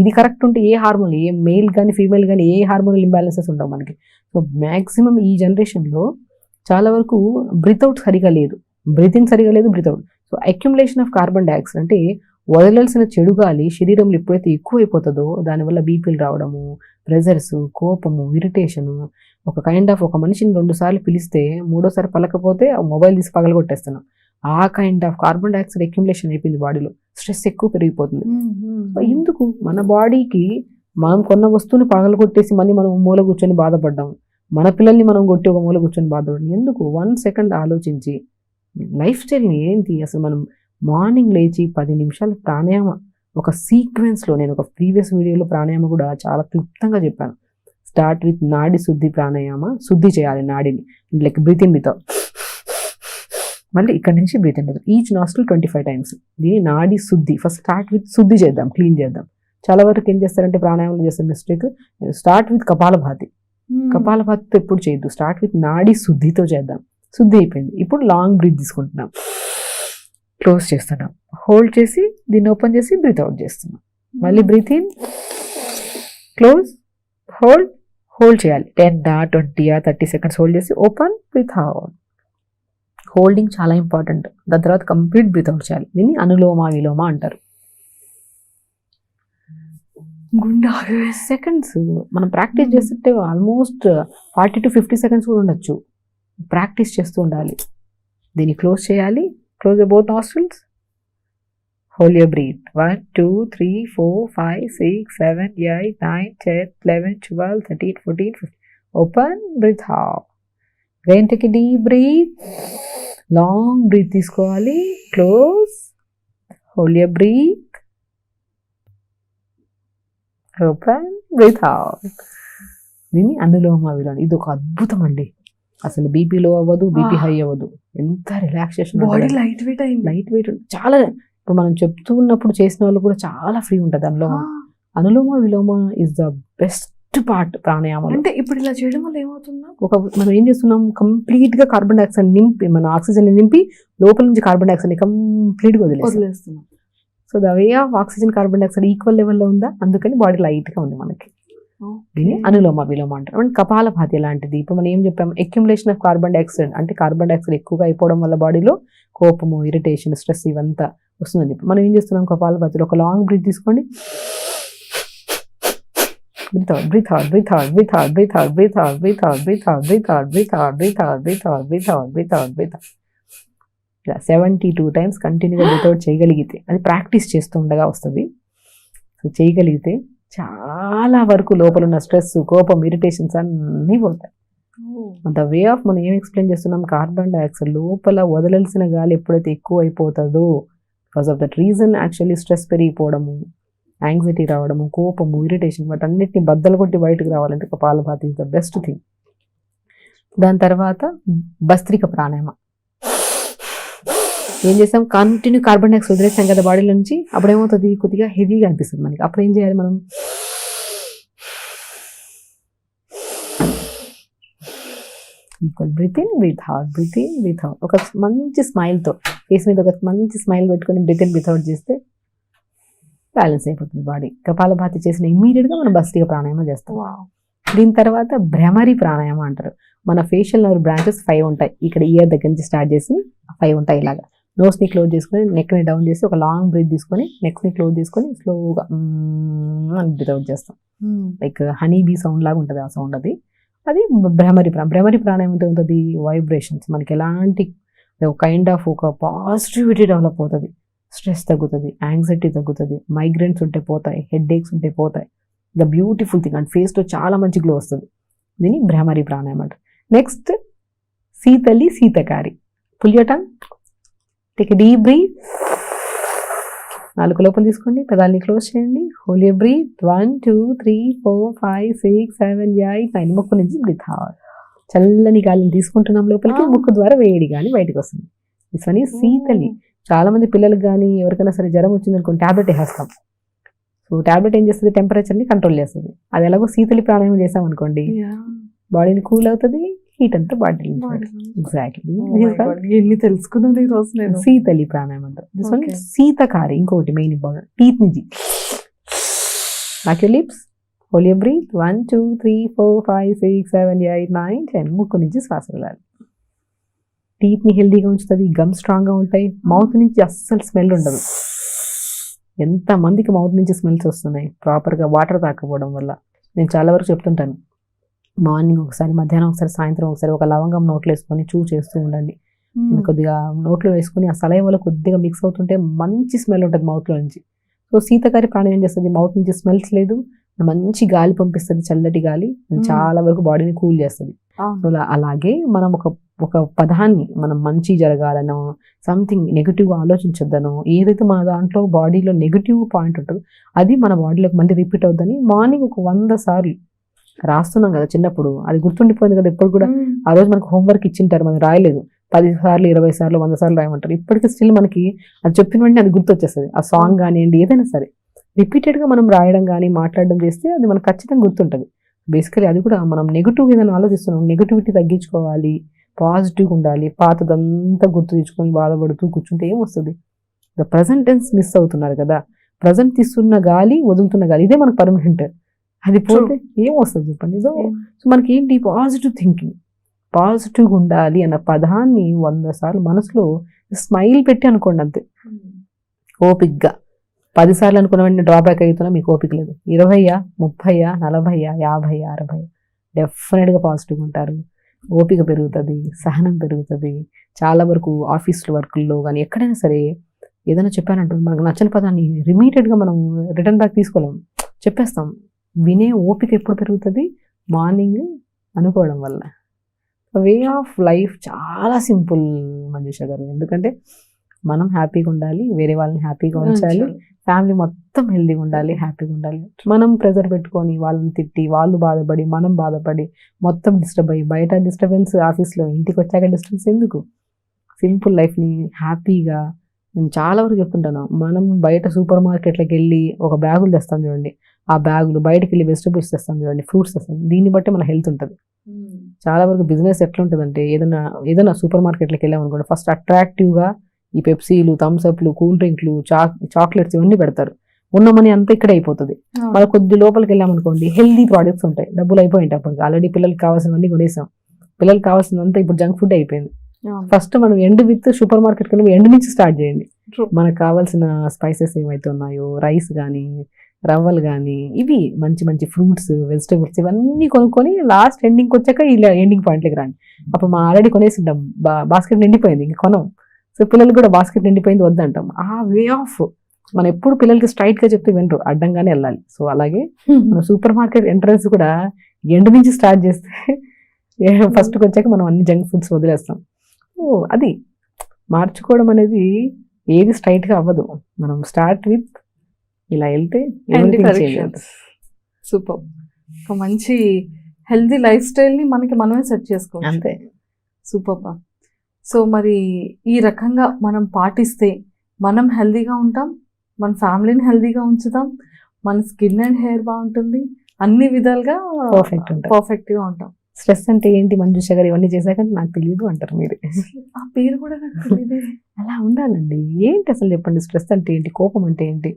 ఇది కరెక్ట్ ఉంటే ఏ హార్మోన్, ఏ మెయిల్ కానీ ఫీమేల్ కానీ ఏ హార్మోనల్ ఇంబ్యాలెన్సెస్ ఉండవు మనకి. సో మ్యాక్సిమం ఈ జనరేషన్లో చాలా వరకు బ్రీత్ అవుట్ సరిగా లేదు, బ్రీత్ ఇన్ సరిగా లేదు, breath out. So accumulation of carbon dioxide అంటే వదలాల్సిన చెడు గాలి శరీరంలో ఎప్పుడైతే ఎక్కువ అయిపోతుందో దానివల్ల బీపీలు రావడము, ప్రెజర్స్, కోపము, ఇరిటేషను, ఒక కైండ్ ఆఫ్ ఒక మనిషిని 2 సార్లు పిలిస్తే 3వ సారి పలకపోతే మొబైల్ తీసి పగలగొట్టేస్తున్నాం. ఆ kind of carbon dioxide accumulation అయిపోయింది బాడీలో. స్ట్రెస్ ఎక్కువ పెరిగిపోతుంది. ఎందుకు మన బాడీకి మనం కొన్న వస్తువుని పగలగొట్టేసి మళ్ళీ మనం మూల కూర్చొని బాధపడ్డాం, మన పిల్లల్ని మనం కొట్టి ఒక మూల కూర్చొని బాధపడ్డాం ఎందుకు? 1 సెకండ్ ఆలోచించి లైఫ్ స్టైల్ని ఏంటి అసలు మనం మార్నింగ్ లేచి 10 నిమిషాలు ప్రాణాయామ ఒక సీక్వెన్స్లో, నేను ఒక ప్రీవియస్ వీడియోలో ప్రాణాయామ కూడా చాలా క్లుప్తంగా చెప్పాను. స్టార్ట్ విత్ నాడి శుద్ధి ప్రాణాయామ, శుద్ధి చేయాలి నాడిని, like breathe in breath out, మళ్ళీ ఇక్కడ నుంచి breathe in breath out, each nostril 25 times. దీని నాడి శుద్ధి. ఫస్ట్ స్టార్ట్ విత్ శుద్ధి చేద్దాం, క్లీన్ చేద్దాం. చాలా వరకు ఏం చేస్తారంటే ప్రాణాయామంలో చేసే మిస్టేక్, స్టార్ట్ విత్ కపాలభాతి. కపాలభాతితో ఎప్పుడు చేయొద్దు, స్టార్ట్ విత్ నాడి శుద్ధితో చేద్దాం. శుద్ధి అయిపోయింది, ఇప్పుడు లాంగ్ బ్రీత్ తీసుకుంటున్నాం, క్లోజ్ చేస్తున్నాం, హోల్డ్ చేసి దీన్ని ఓపెన్ చేసి బ్రీత్ అవుట్ చేస్తున్నాం. మళ్ళీ breath in, close, hold, hold చేయాలి 10 20 30 seconds హోల్డ్ చేసి ఓపెన్, బ్రీత్ అవుట్. హోల్డింగ్ చాలా ఇంపార్టెంట్. దాని తర్వాత కంప్లీట్ బ్రీత్ అవుట్ చేయాలి. దీన్ని అనులోమ విలోమ అంటారు. గుండె 60 seconds మనం ప్రాక్టీస్ చేస్తుంటే ఆల్మోస్ట్ 40 to 50 seconds కూడా ఉండొచ్చు. ప్రాక్టీస్ చేస్తూ ఉండాలి. దీన్ని క్లోజ్ చేయాలి, close both nostrils, hold your breath. 1 2 3 4 5 6 7 8 9 10 11 12 13 14 15. Open, breath out. Again take a deep breath, long breath తీసుకోవాలి, close, hold your breath, open, breath out. దీన్ని అనులోమ విలోమ. ఇది ఒక అద్భుతం అండి. అసలు బీపీ లో అవ్వదు, బీపీ హై అవ్వదు, ఎంత రిలాక్సేషన్, బాడీ లైట్ వెయిట్ అయింది, లైట్ వెయిట్ చాలా. ఇప్పుడు మనం చెప్తూ ఉన్నప్పుడు చేసిన వాళ్ళు కూడా చాలా ఫ్రీ ఉంటుంది అనులోమ. అనులోమ విలోమ ఇస్ ద బెస్ట్ పార్ట్ ప్రాణాయామం. అంటే ఇప్పుడు ఇలా చేయడం వల్ల ఏమవుతుందా? మనం ఏం చేస్తున్నాం, కంప్లీట్ గా కార్బన్ డైఆక్సైడ్ నింపి, మన ఆక్సిజన్ నింపి లోపల నుంచి కార్బన్ డైఆక్సైడ్ కంప్లీట్ గా వదిలేస్తున్నాం. So the way of oxygen carbon dioxide equal లెవెల్లో ఉందా, అందుకని బాడీ లైట్ గా ఉంది మనకి. దీన్ని అనులోమ విలోమ అంటారు. అండ్ కపాలభాతి లాంటిది. ఇప్పుడు మనం ఏం చెప్పాం, అక్యుములేషన్ ఆఫ్ కార్బన్ డైఆక్సైడ్ అంటే కార్బన్ డైఆక్సైడ్ ఎక్కువగా అయిపోవడం వల్ల బాడీలో కోపము, ఇరిటేషన్, స్ట్రెస్ ఇవంతా వస్తుందని చెప్పి మనం ఏం చేస్తున్నాం, కపాలభాతిలో ఒక లాంగ్ బ్రీత్ తీసుకోండి, breathe out, breathe out, breathe out, breathe out, breathe out, breathe out, breathe out, breathe out, breathe out, breathe out, breathe out, breathe out, breathe out, breathe out, breathe out. ఇలా 72 times కంటిన్యూగా breath out చేయగలిగితే, అది practice చేస్తూ ఉండగా వస్తుంది. So చేయగలిగితే చాలా వరకు లోపల ఉన్న స్ట్రెస్, కోపం, ఇరిటేషన్స్ అన్నీ పోతాయి. ద వే ఆఫ్ మనం ఏం ఎక్స్ప్లెయిన్ చేస్తున్నాం, కార్బన్ డైఆక్సైడ్ లోపల వదలాల్సిన గాలి ఎప్పుడైతే ఎక్కువ అయిపోతుందో, because of that reason actually stress పెరిగిపోవడము, యాంగ్జైటీ రావడము, కోపము, ఇరిటేషన్, వాటన్నిటిని బద్దలు కొట్టి బయటకు రావాలంటే kapalbhati is the best thing. దాని తర్వాత భస్త్రిక ప్రాణాయామ. ఏం చేస్తాం, కంటిన్యూ కార్బన్ డైఆక్సైడ్ వదిలేసాం కదా బాడీలో నుంచి, అప్పుడు ఏమవుతుంది, కొద్దిగా హెవీగా అనిపిస్తుంది మనకి. అప్పుడు ఏం చేయాలి మనం, equal breath in, breath out, breath in, breath out. ఒక మంచి స్మైల్తో ఫేస్ మీద ఒక మంచి స్మైల్ పెట్టుకొని బ్రీత్ ఇన్, బ్రీత్ అవుట్ చేస్తే బ్యాలెన్స్ అయిపోతుంది బాడీ. కపాలభాతి చేసిన ఇమ్మీడియట్గా మనం భస్త్రిక ప్రాణాయామం చేస్తాం. దీని తర్వాత భ్రమరి ప్రాణాయామం అంటారు. మన ఫేషియల్ నర్వ్ బ్రాంచెస్ 5 ఉంటాయి. ఇక్కడ ఇయర్ దగ్గర నుంచి స్టార్ట్ చేసి 5 ఉంటాయి. ఇలాగా నోస్ని క్లోజ్ చేసుకొని నెక్ని డౌన్ చేసి ఒక లాంగ్ బ్రీత్ తీసుకొని నెక్స్ని క్లోజ్ చేసుకొని స్లోగా అని బ్రీత్ అవుట్ చేస్తాం. లైక్ హనీ బీ సౌండ్ లాగా ఉంటుంది ఆ సౌండ్. అది భ్రమరి ప్రాణాయామం ఉంటుంది. వైబ్రేషన్స్ మనకి ఎలాంటి కైండ్ ఆఫ్ ఒక పాజిటివిటీ డెవలప్ అవుతుంది, స్ట్రెస్ తగ్గుతుంది, యాంగ్జైటీ తగ్గుతుంది, మైగ్రేన్స్ ఉంటే పోతాయి, హెడ్ ఏక్స్ ఉంటే పోతాయి. ద బ్యూటిఫుల్ థింగ్ అండ్ ఫేస్లో చాలా మంచి గ్లో వస్తుంది. దీన్ని భ్రమరి ప్రాణాయామం అంటారు. Next sheetali sheetkari. Pull your tongue, take a deep breath. 4 లోపల తీసుకోండి, పెదాలని క్లోజ్ చేయండి. Hold your breath. 1 2 3 4 5 6 7 8 9. ముక్కు నుంచి బ్రీత్ అవుట్. చల్లని గాలిని తీసుకుంటున్నాం లోపలికి, ముక్కు ద్వారా వేడి గాలి బయటకు వస్తుంది. ఇవన్నీ శీతలి. చాలా మంది పిల్లలకు కానీ ఎవరికైనా సరే జ్వరం వచ్చింది అనుకోండి, ట్యాబ్లెట్ వేసేస్తాం. సో ట్యాబ్లెట్ ఏం చేస్తుంది, టెంపరేచర్ని కంట్రోల్ చేస్తుంది. అది ఎలాగో శీతలి ప్రాణాయామం చేసాం అనుకోండి, బాడీని కూల్ అవుతుంది, హీట్ అంతా బాడీ. ఎగ్జాక్ట్లీ ఎన్ని తెలుసుకున్నాను ఈ రోజు నేను. శీతలి ప్రాణాయామం అంటారు. This one sheetkari. ఇంకొకటి మెయిన్ ఇంపార్టెంట్, టీత్ నుంచి lock your lips, hold your breath. 1 2 3 4 5 6 7 8 9 10. ముక్కు నుంచి శ్వాస వదలాలి. టీత్ని హెల్దీగా ఉంచుతుంది, గమ్ స్ట్రాంగ్గా ఉంటాయి. మౌత్ నుంచి అస్సలు స్మెల్ ఉండదు. ఎంతమందికి మౌత్ నుంచి స్మెల్స్ వస్తున్నాయి ప్రాపర్గా వాటర్ తాకపోవడం వల్ల. నేను చాలా వరకు చెప్తుంటాను, మార్నింగ్ ఒకసారి, మధ్యాహ్నం ఒకసారి, సాయంత్రం ఒకసారి ఒక లవంగం నోట్లో వేసుకొని చూ చేస్తూ ఉండండి. కొద్దిగా నోట్లో వేసుకొని ఆ సలైవాలో కొద్దిగా మిక్స్ అవుతుంటే మంచి స్మెల్ ఉంటుంది మౌత్లో నుంచి. సో శీతకారి ప్రాణాయామం ఏం చేస్తుంది, మౌత్ నుంచి స్మెల్స్ లేదు, మంచి గాలి పంపిస్తుంది, చల్లటి గాలి. చాలా వరకు బాడీని కూల్ చేస్తుంది. సో అలాగే మనం ఒక పదాన్ని మనం మంచి జరగాలనో, సంథింగ్ నెగిటివ్ ఆలోచించొద్దనో, ఏదైతే మన దాంట్లో బాడీలో నెగిటివ్ పాయింట్ ఉంటుందో అది మన బాడీలోకి మళ్ళీ రిపీట్ అవుద్దని మార్నింగ్ ఒక 100 సార్లు రాస్తున్నాం కదా చిన్నప్పుడు, అది గుర్తుండిపోయింది కదా. ఇప్పుడు కూడా ఆ రోజు మనకు హోంవర్క్ ఇచ్చింటారు, మనం రాయలేదు, 10 సార్లు 20 సార్లు 100 సార్లు రాయమంటారు. ఇప్పటికీ స్టిల్ మనకి అది చెప్పిన వెంటనే అది గుర్తొచ్చేస్తుంది. ఆ సాంగ్ కానివ్వండి, ఏదైనా సరే రిపీటెడ్గా మనం రాయడం కానీ మాట్లాడడం చేస్తే అది మనకు ఖచ్చితంగా గుర్తుంటుంది. బేసికలీ అది కూడా మనం నెగిటివ్ ఏదైనా ఆలోచిస్తున్నాం, నెగిటివిటీ తగ్గించుకోవాలి, పాజిటివ్గా ఉండాలి. పాతదంతా గుర్తు తెచ్చుకొని బాధపడుతూ కూర్చుంటే ఏమొస్తుంది, ద ప్రజెంట్ టెన్స్ మిస్ అవుతున్నారు కదా. ప్రజెంట్ తీస్తున్న గాలి, వదులుతున్న గాలి, ఇదే మనకు పర్మనెంట్. అది పోతే ఏమొస్తుంది చెప్పండి. సో మనకి ఏంటి, పాజిటివ్ థింకింగ్, పాజిటివ్గా ఉండాలి అన్న పదాన్ని 100 సార్లు మనసులో స్మైల్ పెట్టి అనుకోండి అంతే. ఓపిక్గా 10 సార్లు అనుకున్న వెంటనే డ్రాబ్యాక్ అవుతున్నా మీకు ఓపిక లేదు. 20, 30, 40, 50, 60 డెఫినెట్గా పాజిటివ్గా ఉంటారు. ఓపిక పెరుగుతుంది, సహనం పెరుగుతుంది. చాలా వరకు ఆఫీస్ వర్క్ల్లో కానీ ఎక్కడైనా సరే ఏదైనా చెప్పానంటే మనకు నచ్చని పదాన్ని రిపీటెడ్గా మనం రిటర్న్ బ్యాక్ తీసుకోలేము, చెప్పేస్తాం. వినే ఓపిక ఎప్పుడు పెరుగుతుంది, మార్నింగ్ అనుకోవడం వల్ల. వే ఆఫ్ లైఫ్ చాలా సింపుల్ మంజుష గారు. ఎందుకంటే మనం హ్యాపీగా ఉండాలి, వేరే వాళ్ళని హ్యాపీగా ఉంచాలి, ఫ్యామిలీ మొత్తం హెల్దీగా ఉండాలి, హ్యాపీగా ఉండాలి. మనం ప్రెజర్ పెట్టుకొని వాళ్ళని తిట్టి, వాళ్ళు బాధపడి, మనం బాధపడి, మొత్తం డిస్టర్బ్ అయ్యి, బయట డిస్టర్బెన్స్, ఆఫీస్లో ఇంటికి వచ్చాక డిస్టర్బెన్స్ ఎందుకు? సింపుల్ లైఫ్ని హ్యాపీగా, నేను చాలా వరకు చెప్తుంటాను, మనం బయట సూపర్ మార్కెట్లకు వెళ్ళి ఒక బ్యాగులు తెస్తాం చూడండి, ఆ బ్యాగులు బయటకు వెళ్ళి వెజిటబుల్స్ తెస్తాం చూడండి, ఫ్రూట్స్ తెస్తాం, దీన్ని బట్టి మన హెల్త్ ఉంటుంది. చాలా వరకు బిజినెస్ ఎట్లా ఉంటుందంటే, ఏదైనా సూపర్ మార్కెట్లకు వెళ్ళామనుకోండి, ఫస్ట్ అట్రాక్టివ్గా ఈ పెప్సీలు, థమ్స్అప్లు, కూల్ డ్రింక్లు, చాక్లెట్స్ ఇవన్నీ పెడతారు. ఉన్న మనీ అంతా ఇక్కడే అయిపోతుంది. మళ్ళీ కొద్ది లోపలికి వెళ్ళామనుకోండి, హెల్దీ ప్రోడక్ట్స్ ఉంటాయి, డబ్బులు అయిపోయింటాయి. అప్పటికి ఆల్రెడీ పిల్లలకి కావాల్సినవన్నీ కొనేసాం, పిల్లలకి కావాల్సినంతా ఇప్పుడు జంక్ ఫుడ్ అయిపోయింది. ఫస్ట్ మనం ఎండ్ విత్ సూపర్ మార్కెట్కి వెళ్ళి ఎండ్ నుంచి స్టార్ట్ చేయండి. మనకు కావాల్సిన స్పైసెస్ ఏమైతే ఉన్నాయో, రైస్ కానీ, రవ్వలు కానీ, ఇవి మంచి మంచి ఫ్రూట్స్, వెజిటబుల్స్ ఇవన్నీ కొనుక్కొని లాస్ట్ ఎండింగ్కి వచ్చాక ఇలా ఎండింగ్ పాయింట్లకి రండి. అప్పుడు మనం ఆల్రెడీ కొనేసి ఉంటాం, బాస్కెట్ నిండిపోయింది, ఇంక కొనం. సో పిల్లలు కూడా బాస్కెట్ నిండిపోయింది వద్దంటాం. ఆ వే ఆఫ్ మనం ఎప్పుడు పిల్లలకి స్ట్రైట్గా చెప్తే వినరు, అడ్డంగానే వెళ్ళాలి. సో అలాగే మన సూపర్ మార్కెట్ ఎంట్రన్స్ కూడా ఎండ్ నుంచి స్టార్ట్ చేస్తే ఫస్ట్కి వచ్చాక మనం అన్ని జంక్ ఫుడ్స్ వదిలేస్తాం. అది మార్చుకోవడం అనేది ఏది స్ట్రైట్గా అవ్వదు. మనం స్టార్ట్ విత్ ఇలా వెళ్తే సూపర్. ఒక మంచి హెల్దీ లైఫ్ స్టైల్ని మనమే సెట్ చేసుకోవచ్చు. అంతే. సూపర్. సో మరి ఈ రకంగా మనం పాటిస్తే మనం హెల్దీగా ఉంటాం, మన ఫ్యామిలీని హెల్దీగా ఉంచుతాం, మన స్కిన్ అండ్ హెయిర్ బాగుంటుంది, అన్ని విధాలుగా పర్ఫెక్ట్గా ఉంటాం. స్ట్రెస్ అంటే ఏంటి మంజుష గారు ఇవన్నీ చేశాక నాకు తెలియదు అంటారు మీరు. ఆ పేరు కూడా నాకు తెలియదు. అలా ఉండాలండి. ఏంటి అసలు చెప్పండి, స్ట్రెస్ అంటే ఏంటి, కోపం అంటే ఏంటి?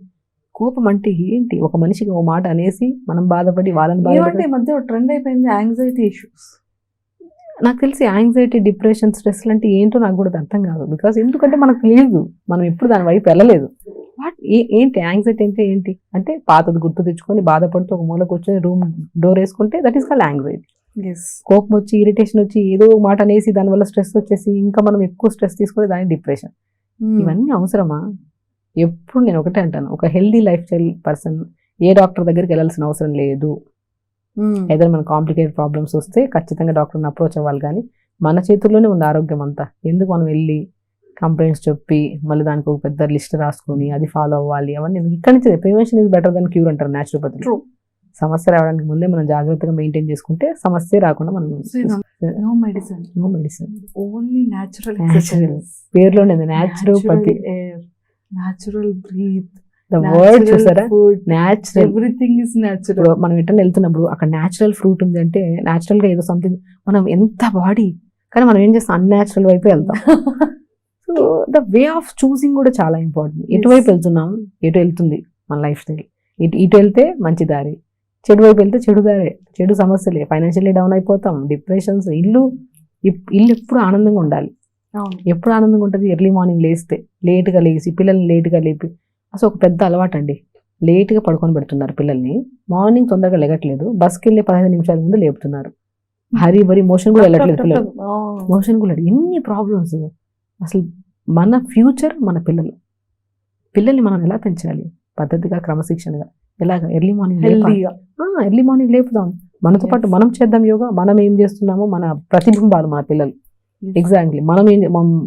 కోపం అంటే ఏంటి? ఒక మనిషికి ఓ మాట అనేసి మనం బాధపడి వాళ్ళని బాధపడి మధ్య ట్రెండ్ అయిపోయింది యాంగ్జైటీ ఇష్యూస్. నాకు తెలిసి యాంగ్జైటీ, డిప్రెషన్, స్ట్రెస్ అంటే ఏంటో నాకు కూడా అర్థం కాదు. బికాస్ ఎందుకంటే మనకు తెలియదు, మనం ఎప్పుడు దాని వైపు వెళ్ళలేదు. ఏంటి యాంగ్జైటీ అంటే ఏంటి అంటే పాతది గుర్తు తెచ్చుకొని బాధపడుతూ ఒక మూల కూర్చొని రూమ్ డోర్ వేసుకుంటే దట్ ఈస్ కాల్డ్ యాంగ్జైటీ. కోపం వచ్చి ఇరిటేషన్ వచ్చి ఏదో మాట అనేసి దానివల్ల స్ట్రెస్ వచ్చేసి ఇంకా మనం ఎక్కువ స్ట్రెస్ తీసుకొని దాని డిప్రెషన్. ఇవన్నీ అవసరమా? ఎప్పుడు నేను ఒకటే అంటాను, ఒక హెల్దీ లైఫ్ స్టైల్ పర్సన్ ఏ డాక్టర్ దగ్గరికి వెళ్ళాల్సిన అవసరం లేదు. ఏదైనా మన కాంప్లికేటెడ్ ప్రాబ్లమ్స్ వస్తే ఖచ్చితంగా డాక్టర్ని అప్రోచ్ అవ్వాలి. కానీ మన చేతుల్లోనే ఉంది ఆరోగ్యం అంతా. ఎందుకు మనం వెళ్ళి కంప్లైంట్స్ చెప్పి మళ్ళీ దానికి ఒక పెద్ద లిస్ట్ రాసుకొని అది ఫాలో అవ్వాలి? అవన్నీ ఇక్కడి నుంచి prevention is better than cure అంటారు న్యాచురోపతి. సమస్య రావడానికి ముందే మనం జాగ్రత్తగా మెయింటైన్ చేసుకుంటే సమస్య రాకుండా మనం నో మెడిసిన్ ఓన్లీ న్యాచురల్ పేరులోనే naturopathy, natural breath, the word చూసారా, న్యాచురల్, ఎవ్రీథింగ్ ఇస్ న్యాచురల్. మనం ఎటన్నా వెళ్తున్నప్పుడు అక్కడ న్యాచురల్ ఫ్రూట్ ఉంది అంటే న్యాచురల్ గా ఏదో సంథింగ్, మనం ఎంత బాడీ కానీ మనం ఏం చేస్తాం అన్యాచురల్ వైపు వెళ్తాం. So the way of choosing కూడా చాలా ఇంపార్టెంట్. ఎటువైపు వెళ్తున్నాం, ఎటు వెళ్తుంది మన లైఫ్ స్టైల్, ఇటు వెళ్తే మంచి దారి, చెడు వైపు వెళ్తే చెడు దారే, చెడు సమస్యలే, ఫైనాన్షియల్లీ డౌన్ అయిపోతాం, డిప్రెషన్స్. ఇల్లు ఎప్పుడు ఆనందంగా ఉండాలి. ఎప్పుడు ఆనందంగా ఉంటుంది? ఎర్లీ మార్నింగ్ లేస్తే, లేట్గా లేచి పిల్లల్ని లేట్గా లేపి, అసలు ఒక పెద్ద అలవాటు అండి. లేట్గా పడుకొని పెడుతున్నారు పిల్లల్ని, మార్నింగ్ తొందరగా లేగట్లేదు, బస్కి వెళ్ళి 15 నిమిషాల ముందు లేపుతున్నారు, హరీ బరీ, మోషన్ కూడా వెళ్ళట్లేదు పిల్లలు, మోషన్ కూడా. ఎన్ని ప్రాబ్లమ్స్. అసలు మన ఫ్యూచర్ మన పిల్లల్ని మనం ఎలా పెంచాలి? పద్ధతిగా, క్రమశిక్షణగా, ఎలాగా? ఎర్లీ మార్నింగ్ లేపుదాం. మనతో పాటు మనం చేద్దాం యోగా. మనం ఏం చేస్తున్నామో మన ప్రతిబింబాలు మన పిల్లలు. ఎగ్జాక్ట్లీ.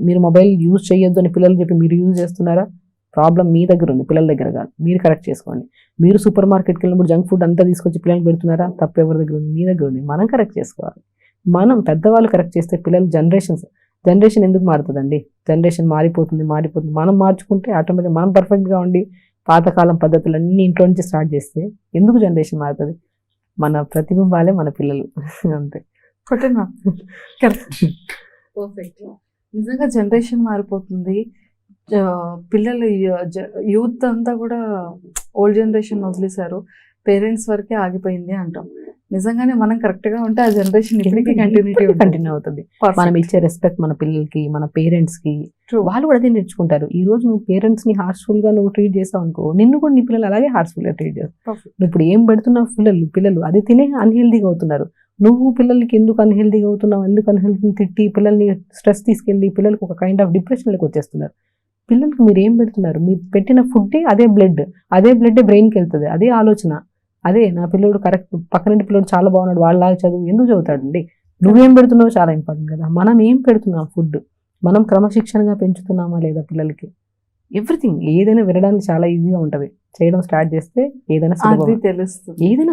మీరు మొబైల్ యూజ్ చేయొద్దు అని పిల్లలు చెప్పి మీరు యూజ్ చేస్తున్నారా? ప్రాబ్లం మీ దగ్గర ఉంది, పిల్లల దగ్గర కాదు. మీరు కరెక్ట్ చేసుకోండి. మీరు సూపర్ మార్కెట్కి వెళ్ళినప్పుడు జంక్ ఫుడ్ అంతా తీసుకొచ్చి పిల్లలకు పెడుతున్నారా? తప్పు ఎవరి దగ్గర ఉంది? మీ దగ్గర ఉంది. మనం కరెక్ట్ చేసుకోవాలి. మనం పెద్దవాళ్ళు కరెక్ట్ చేస్తే పిల్లలు జనరేషన్ ఎందుకు మారుతుందండి? జనరేషన్ మారిపోతుంది. మనం మార్చుకుంటే ఆటోమేటిక్ మనం పర్ఫెక్ట్గా ఉండి పాతకాలం పద్ధతులన్నీ ఇంట్లో నుంచి స్టార్ట్ చేస్తే ఎందుకు జనరేషన్ మారుతుంది? మన ప్రతిబింబాలే మన పిల్లలు. అంతే. కరెక్ట్. పర్ఫెక్ట్. నిజంగా జనరేషన్ మారిపోతుంది. పిల్లలు యూత్ అంతా కూడా ఓల్డ్ జనరేషన్ వదిలేశారు, పేరెంట్స్ వరకే ఆగిపోయింది అంటాం. నిజంగానే మనం కరెక్ట్ గా ఉంటే ఆ జనరేషన్ ఇప్పటికీ కంటిన్యూ అవుతుంది. మనం ఇచ్చే రెస్పెక్ట్ మన పిల్లలకి, మన పేరెంట్స్ కి, వాళ్ళు కూడా అదే నేర్చుకుంటారు. ఈ రోజు నువ్వు పేరెంట్స్ ని హార్ష్ఫుల్ గా నువ్వు ట్రీట్ చేస్తావు అనుకో, నిన్ను కూడా నీ పిల్లలు అలాగే హార్ష్ఫుల్ గా ట్రీట్ చేస్తారు. నువ్వు ఇప్పుడు ఏం పెడుతున్నావు పిల్లలు అది తినే అన్హెల్దీగా అవుతున్నారు. నువ్వు పిల్లలకి ఎందుకు అన్హెల్దీగా అవుతున్నావు, ఎందుకు అన్హెల్దీ తిట్టి పిల్లల్ని స్ట్రెస్ తీసుకెళ్ళి పిల్లలకి ఒక కైండ్ ఆఫ్ డిప్రెషన్లోకి వచ్చేస్తున్నారు. పిల్లలకి మీరు ఏం పెడుతున్నారు? మీరు పెట్టిన ఫుడ్డే అదే బ్లడ్ బ్రెయిన్కి వెళ్తుంది. అదే ఆలోచన. అదే నా పిల్లడు కరెక్ట్, పక్కనంటి పిల్లడు చాలా బాగున్నాడు, వాళ్ళలాగా చదువు ఎందుకు చదువుతాడండి? నువ్వేం పెడుతున్నావు చాలా ఇంపార్టెంట్ కదా. మనం ఏం పెడుతున్నాం ఫుడ్, మనం క్రమశిక్షణగా పెంచుతున్నామా లేదా పిల్లలకి? ఎవ్రీథింగ్. ఏదైనా వినడానికి చాలా ఈజీగా ఉంటుంది, చేయడం స్టార్ట్ చేస్తే ఏదైనా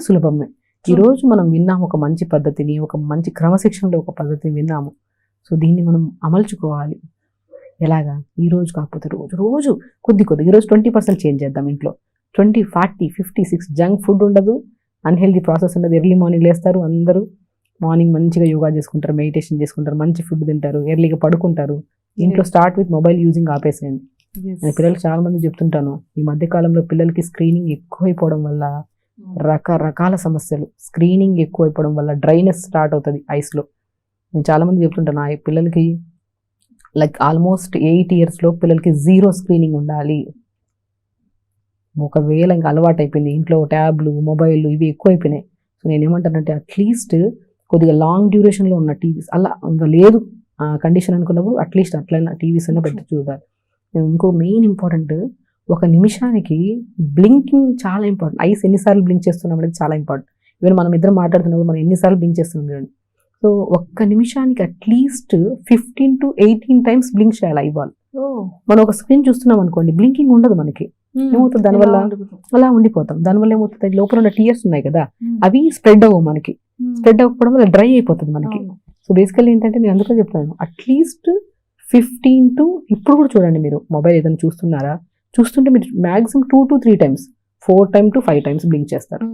సులభమే. ఈరోజు మనం విన్నాము ఒక మంచి పద్ధతిని, ఒక మంచి క్రమశిక్షణలో ఒక పద్ధతిని విన్నాము. సో దీన్ని మనం అమల్చుకోవాలి. ఎలాగా? ఈ రోజు కాకపోతే రోజు కొద్ది ఈరోజు 20% చేంజ్ చేద్దాం. ఇంట్లో 20, 40, 56 జంక్ ఫుడ్ ఉండదు, అన్హెల్దీ ప్రాసెస్ ఉండదు. ఎర్లీ మార్నింగ్ లేస్తారు అందరూ, మార్నింగ్ మంచిగా యోగా చేసుకుంటారు, మెడిటేషన్ చేసుకుంటారు, మంచి ఫుడ్ తింటారు, ఎర్లీగా పడుకుంటారు. ఇంట్లో స్టార్ట్ విత్ మొబైల్ యూజింగ్ ఆపేసేయండి. నేను పిల్లలకు చాలా మంది చెప్తుంటాను, ఈ మధ్యకాలంలో పిల్లలకి స్క్రీనింగ్ ఎక్కువైపోవడం వల్ల రకరకాల సమస్యలు, స్క్రీనింగ్ ఎక్కువైపోవడం వల్ల డ్రైనెస్ స్టార్ట్ అవుతుంది ఐస్లో. నేను చాలా మంది చెప్తుంటాను, ఆ పిల్లలకి లైక్ ఆల్మోస్ట్ 8 years పిల్లలకి 0 స్క్రీనింగ్ ఉండాలి. ఒకవేళ ఇంకా అలవాటు అయిపోయింది, ఇంట్లో ట్యాబ్లు, మొబైల్ ఇవి ఎక్కువైపోయినాయి. సో నేను ఏమంటానంటే అట్లీస్ట్ కొద్దిగా లాంగ్ డ్యూరేషన్లో ఉన్న టీవీస్, అలా ఇంకా లేదు కండిషన్ అనుకున్నప్పుడు అట్లీస్ట్ అట్లయినా టీవీస్ అయినా పెట్టి చూడాలి. ఇంకో మెయిన్ ఇంపార్టెంట్, 1 నిమిషానికి బ్లింకింగ్ చాలా ఇంపార్టెంట్. ఐస్ ఎన్నిసార్లు బ్లింక్ చేస్తున్నాం అనేది చాలా ఇంపార్టెంట్. ఈవెన్ మనం ఇద్దరం మాట్లాడుతున్నప్పుడు మనం ఎన్నిసార్లు బ్లింక్ చేస్తున్నాం చూడండి. సో సో ఒక్క నిమిషానికి అట్లీస్ట్ 15 to 18 times బ్లింక్ చేయాలి ఐబాల్. మనం ఒక స్క్రీన్ చూస్తున్నాం అనుకోండి, బ్లింకింగ్ ఉండదు మనకి. ఏమవుతుంది దానివల్ల? అలా ఉండిపోతాం. దానివల్ల ఏమవుతుంది, లోపల ఉన్న టీయర్స్ ఉన్నాయి కదా, అవి స్ప్రెడ్ అవ్వవు మనకి. స్ప్రెడ్ అవ్వకపోవడం వల్ల డ్రై అయిపోతుంది మనకి. సో బేసికల్లీ ఏంటంటే నేను అందుకే చెప్తాను, అట్లీస్ట్ 15 to, ఇప్పుడు కూడా చూడండి మీరు మొబైల్ ఏదైనా చూస్తున్నారా, చూస్తుంటే మీరు maximum 2 to 3 times, 4 times to 5 times blink చేస్తారు.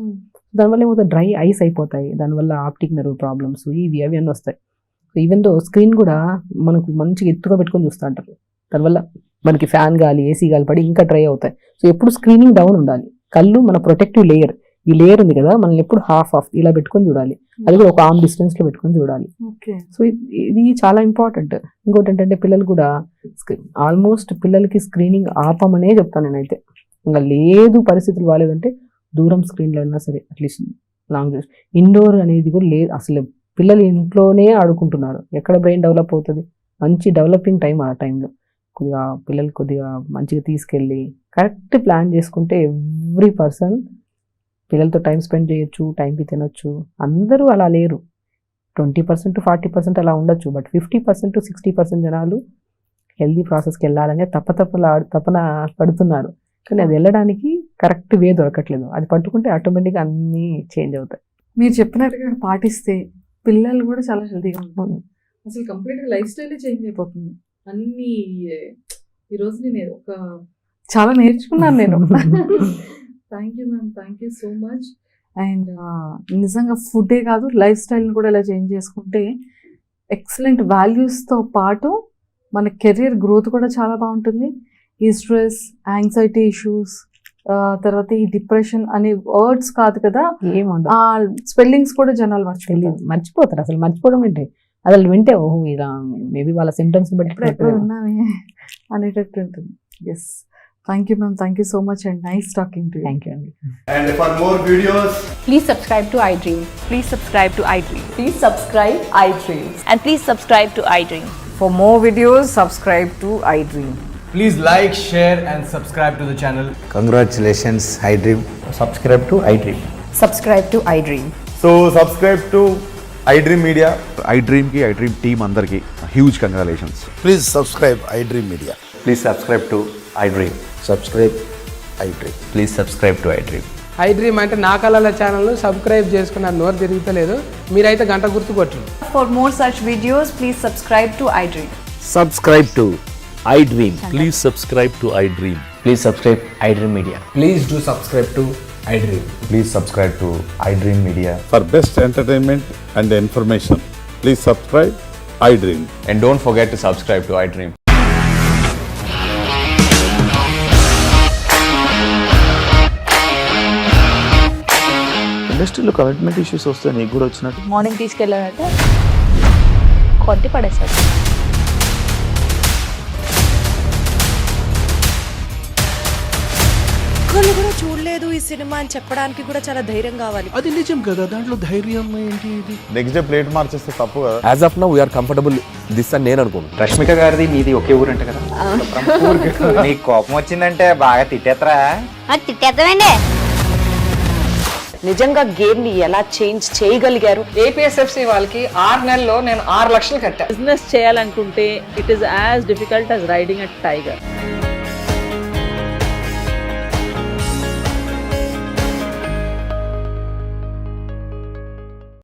దానివల్ల ఏమవుతుంది, డ్రై ఐస్ అయిపోతాయి. దానివల్ల ఆప్టిక్ నర్వ్ ప్రాబ్లమ్స్ ఇవి అవి అన్నీ వస్తాయి. సో ఈవెన్ దో స్క్రీన్ కూడా మనకు మంచిగా ఎత్తుగా పెట్టుకొని చూస్తూ ఉంటారు. దానివల్ల మనకి ఫ్యాన్ గాలి, ఏసీ గాలి పడి ఇంకా డ్రై అవుతాయి. సో ఎప్పుడు స్క్రీనింగ్ డౌన్ ఉండాలి. కళ్ళు మన ప్రొటెక్టివ్ లేయర్, ఈ లేయర్ ఉంది కదా, మనల్ని ఎప్పుడు హాఫ్ ఇలా పెట్టుకొని చూడాలి. అది కూడా ఒక ఆర్మ్ డిస్టెన్స్ లో పెట్టుకొని చూడాలి. సో ఇది చాలా ఇంపార్టెంట్. ఇంకోటి ఏంటంటే పిల్లలు కూడా ఆల్మోస్ట్ పిల్లలకి స్క్రీనింగ్ ఆపమనే చెప్తాను నేనైతే. ఇంకా లేదు పరిస్థితులు బాగాలేదంటే దూరం స్క్రీన్లో అయినా సరే అట్లీస్ట్ లాంగ్ డేస్. ఇండోర్ అనేది కూడా లేదు అసలు. పిల్లలు ఇంట్లోనే ఆడుకుంటున్నారు. ఎక్కడ బ్రెయిన్ డెవలప్ అవుతుంది? మంచి డెవలపింగ్ టైం ఆ టైంలో. కొద్దిగా పిల్లలు కొద్దిగా మంచిగా తీసుకెళ్ళి కరెక్ట్ ప్లాన్ చేసుకుంటే ఎవ్రీ పర్సన్ పిల్లలతో టైం స్పెండ్ చేయొచ్చు, టైంకి తినొచ్చు. అందరూ అలా లేరు. 20% to 40% అలా ఉండొచ్చు. బట్ 50% to 60% జనాలు హెల్దీ ప్రాసెస్కి వెళ్ళాలనే తపన పడుతున్నారు. కానీ అది వెళ్ళడానికి కరెక్ట్ వే దొరకట్లేదు. అది పట్టుకుంటే ఆటోమేటిక్గా అన్నీ చేంజ్ అవుతాయి. మీరు చెప్పినట్టుగా పాటిస్తే పిల్లలు కూడా చాలా హెల్తీగా ఉంటారు. అసలు కంప్లీట్గా లైఫ్ స్టైలే చేంజ్ అయిపోతుంది. అన్ని ఈరోజు నేను చాలా నేర్చుకున్నాను నేను. Thank you ma'am, thank you so much. And నిజంగా ఫుడ్డే కాదు, లైఫ్ స్టైల్ని కూడా ఇలా చేంజ్ చేసుకుంటే ఎక్సలెంట్ వాల్యూస్తో పాటు మన కెరీర్ గ్రోత్ కూడా చాలా బాగుంటుంది. ఈ స్ట్రెస్, యాంగ్జైటీ ఇష్యూస్, తర్వాత ఈ డిప్రెషన్ అనే వర్డ్స్ కాదు కదా, ఏముండదు. స్పెల్లింగ్స్ కూడా జనాలు మర్చిపోతారు. అసలు మర్చిపోవడం ఏంటి, అసలు వింటే ఓహో ఇలా మేబీ వాళ్ళ సిమ్టమ్స్ బట్టి ఎప్పుడు ఉన్నామే అనేటట్టు ఉంటుంది. Yes, thank you ma'am, thank you so much and nice talking to you. Thank you అండి. And for more videos, Please subscribe to iDream. Please subscribe to iDream. Please subscribe iDream. And please subscribe to iDream. For more videos, subscribe to iDream. please like, share and subscribe to the channel. Congratulations, iDream. Subscribe to iDream. Subscribe to iDream. So subscribe to iDream Media. iDream ki iDream team andarki huge congratulations. Please subscribe iDream Media. Please subscribe to iDream. Subscribe iDream. Please subscribe to iDream. iDream అంటే నా కళల channel subscribe చేసుకున్న నోరు తిరుగుతలేదు. మీరైతే గంట గుర్తు కొట్టండి. For more such videos, please subscribe to iDream. Subscribe to iDream. Please subscribe to iDream. Please subscribe iDream Media. Please do subscribe to iDream. Please subscribe to iDream Media. For best entertainment and information, please subscribe iDream. And don't forget to subscribe to iDream. ఇండస్ట్రీలో commitment issues వస్తే నీకు కూడా వచ్చినట్టు morning తీసుకెళ్ళాలంటే కొట్టి పడేస్తాడు. ఒక్కళ్ళు కూడా చూడలేదు ఈ సినిమా అని చెప్పడానికి కూడా చాలా ధైర్యం కావాలి. అది నిజం కదా, దాంట్లో ధైర్యం ఏంటి? ఇది నెక్స్ట్ డే ప్లేట్ మార్చేస్తే తప్పు కదా. As of now we are comfortable this అని నేను అనుకుంటున్నాను. రష్మిక గారిది మీది ఒకే ఊరు అంట కదా. నీకు కోపం వచ్చిందంటే బాగా తిట్టేత్తరా? తిట్టేద్దామండి. నిజంగా గేమ్ ని ఎలా చేంజ్ చేయగలిగారు? ఏపీఎస్ఎఫ్సి వాళ్ళకి 6 నెలల్లో నేను 6 లక్షలు కట్టా. బిజినెస్ చేయాలనుకుంటే it is as difficult as riding a tiger.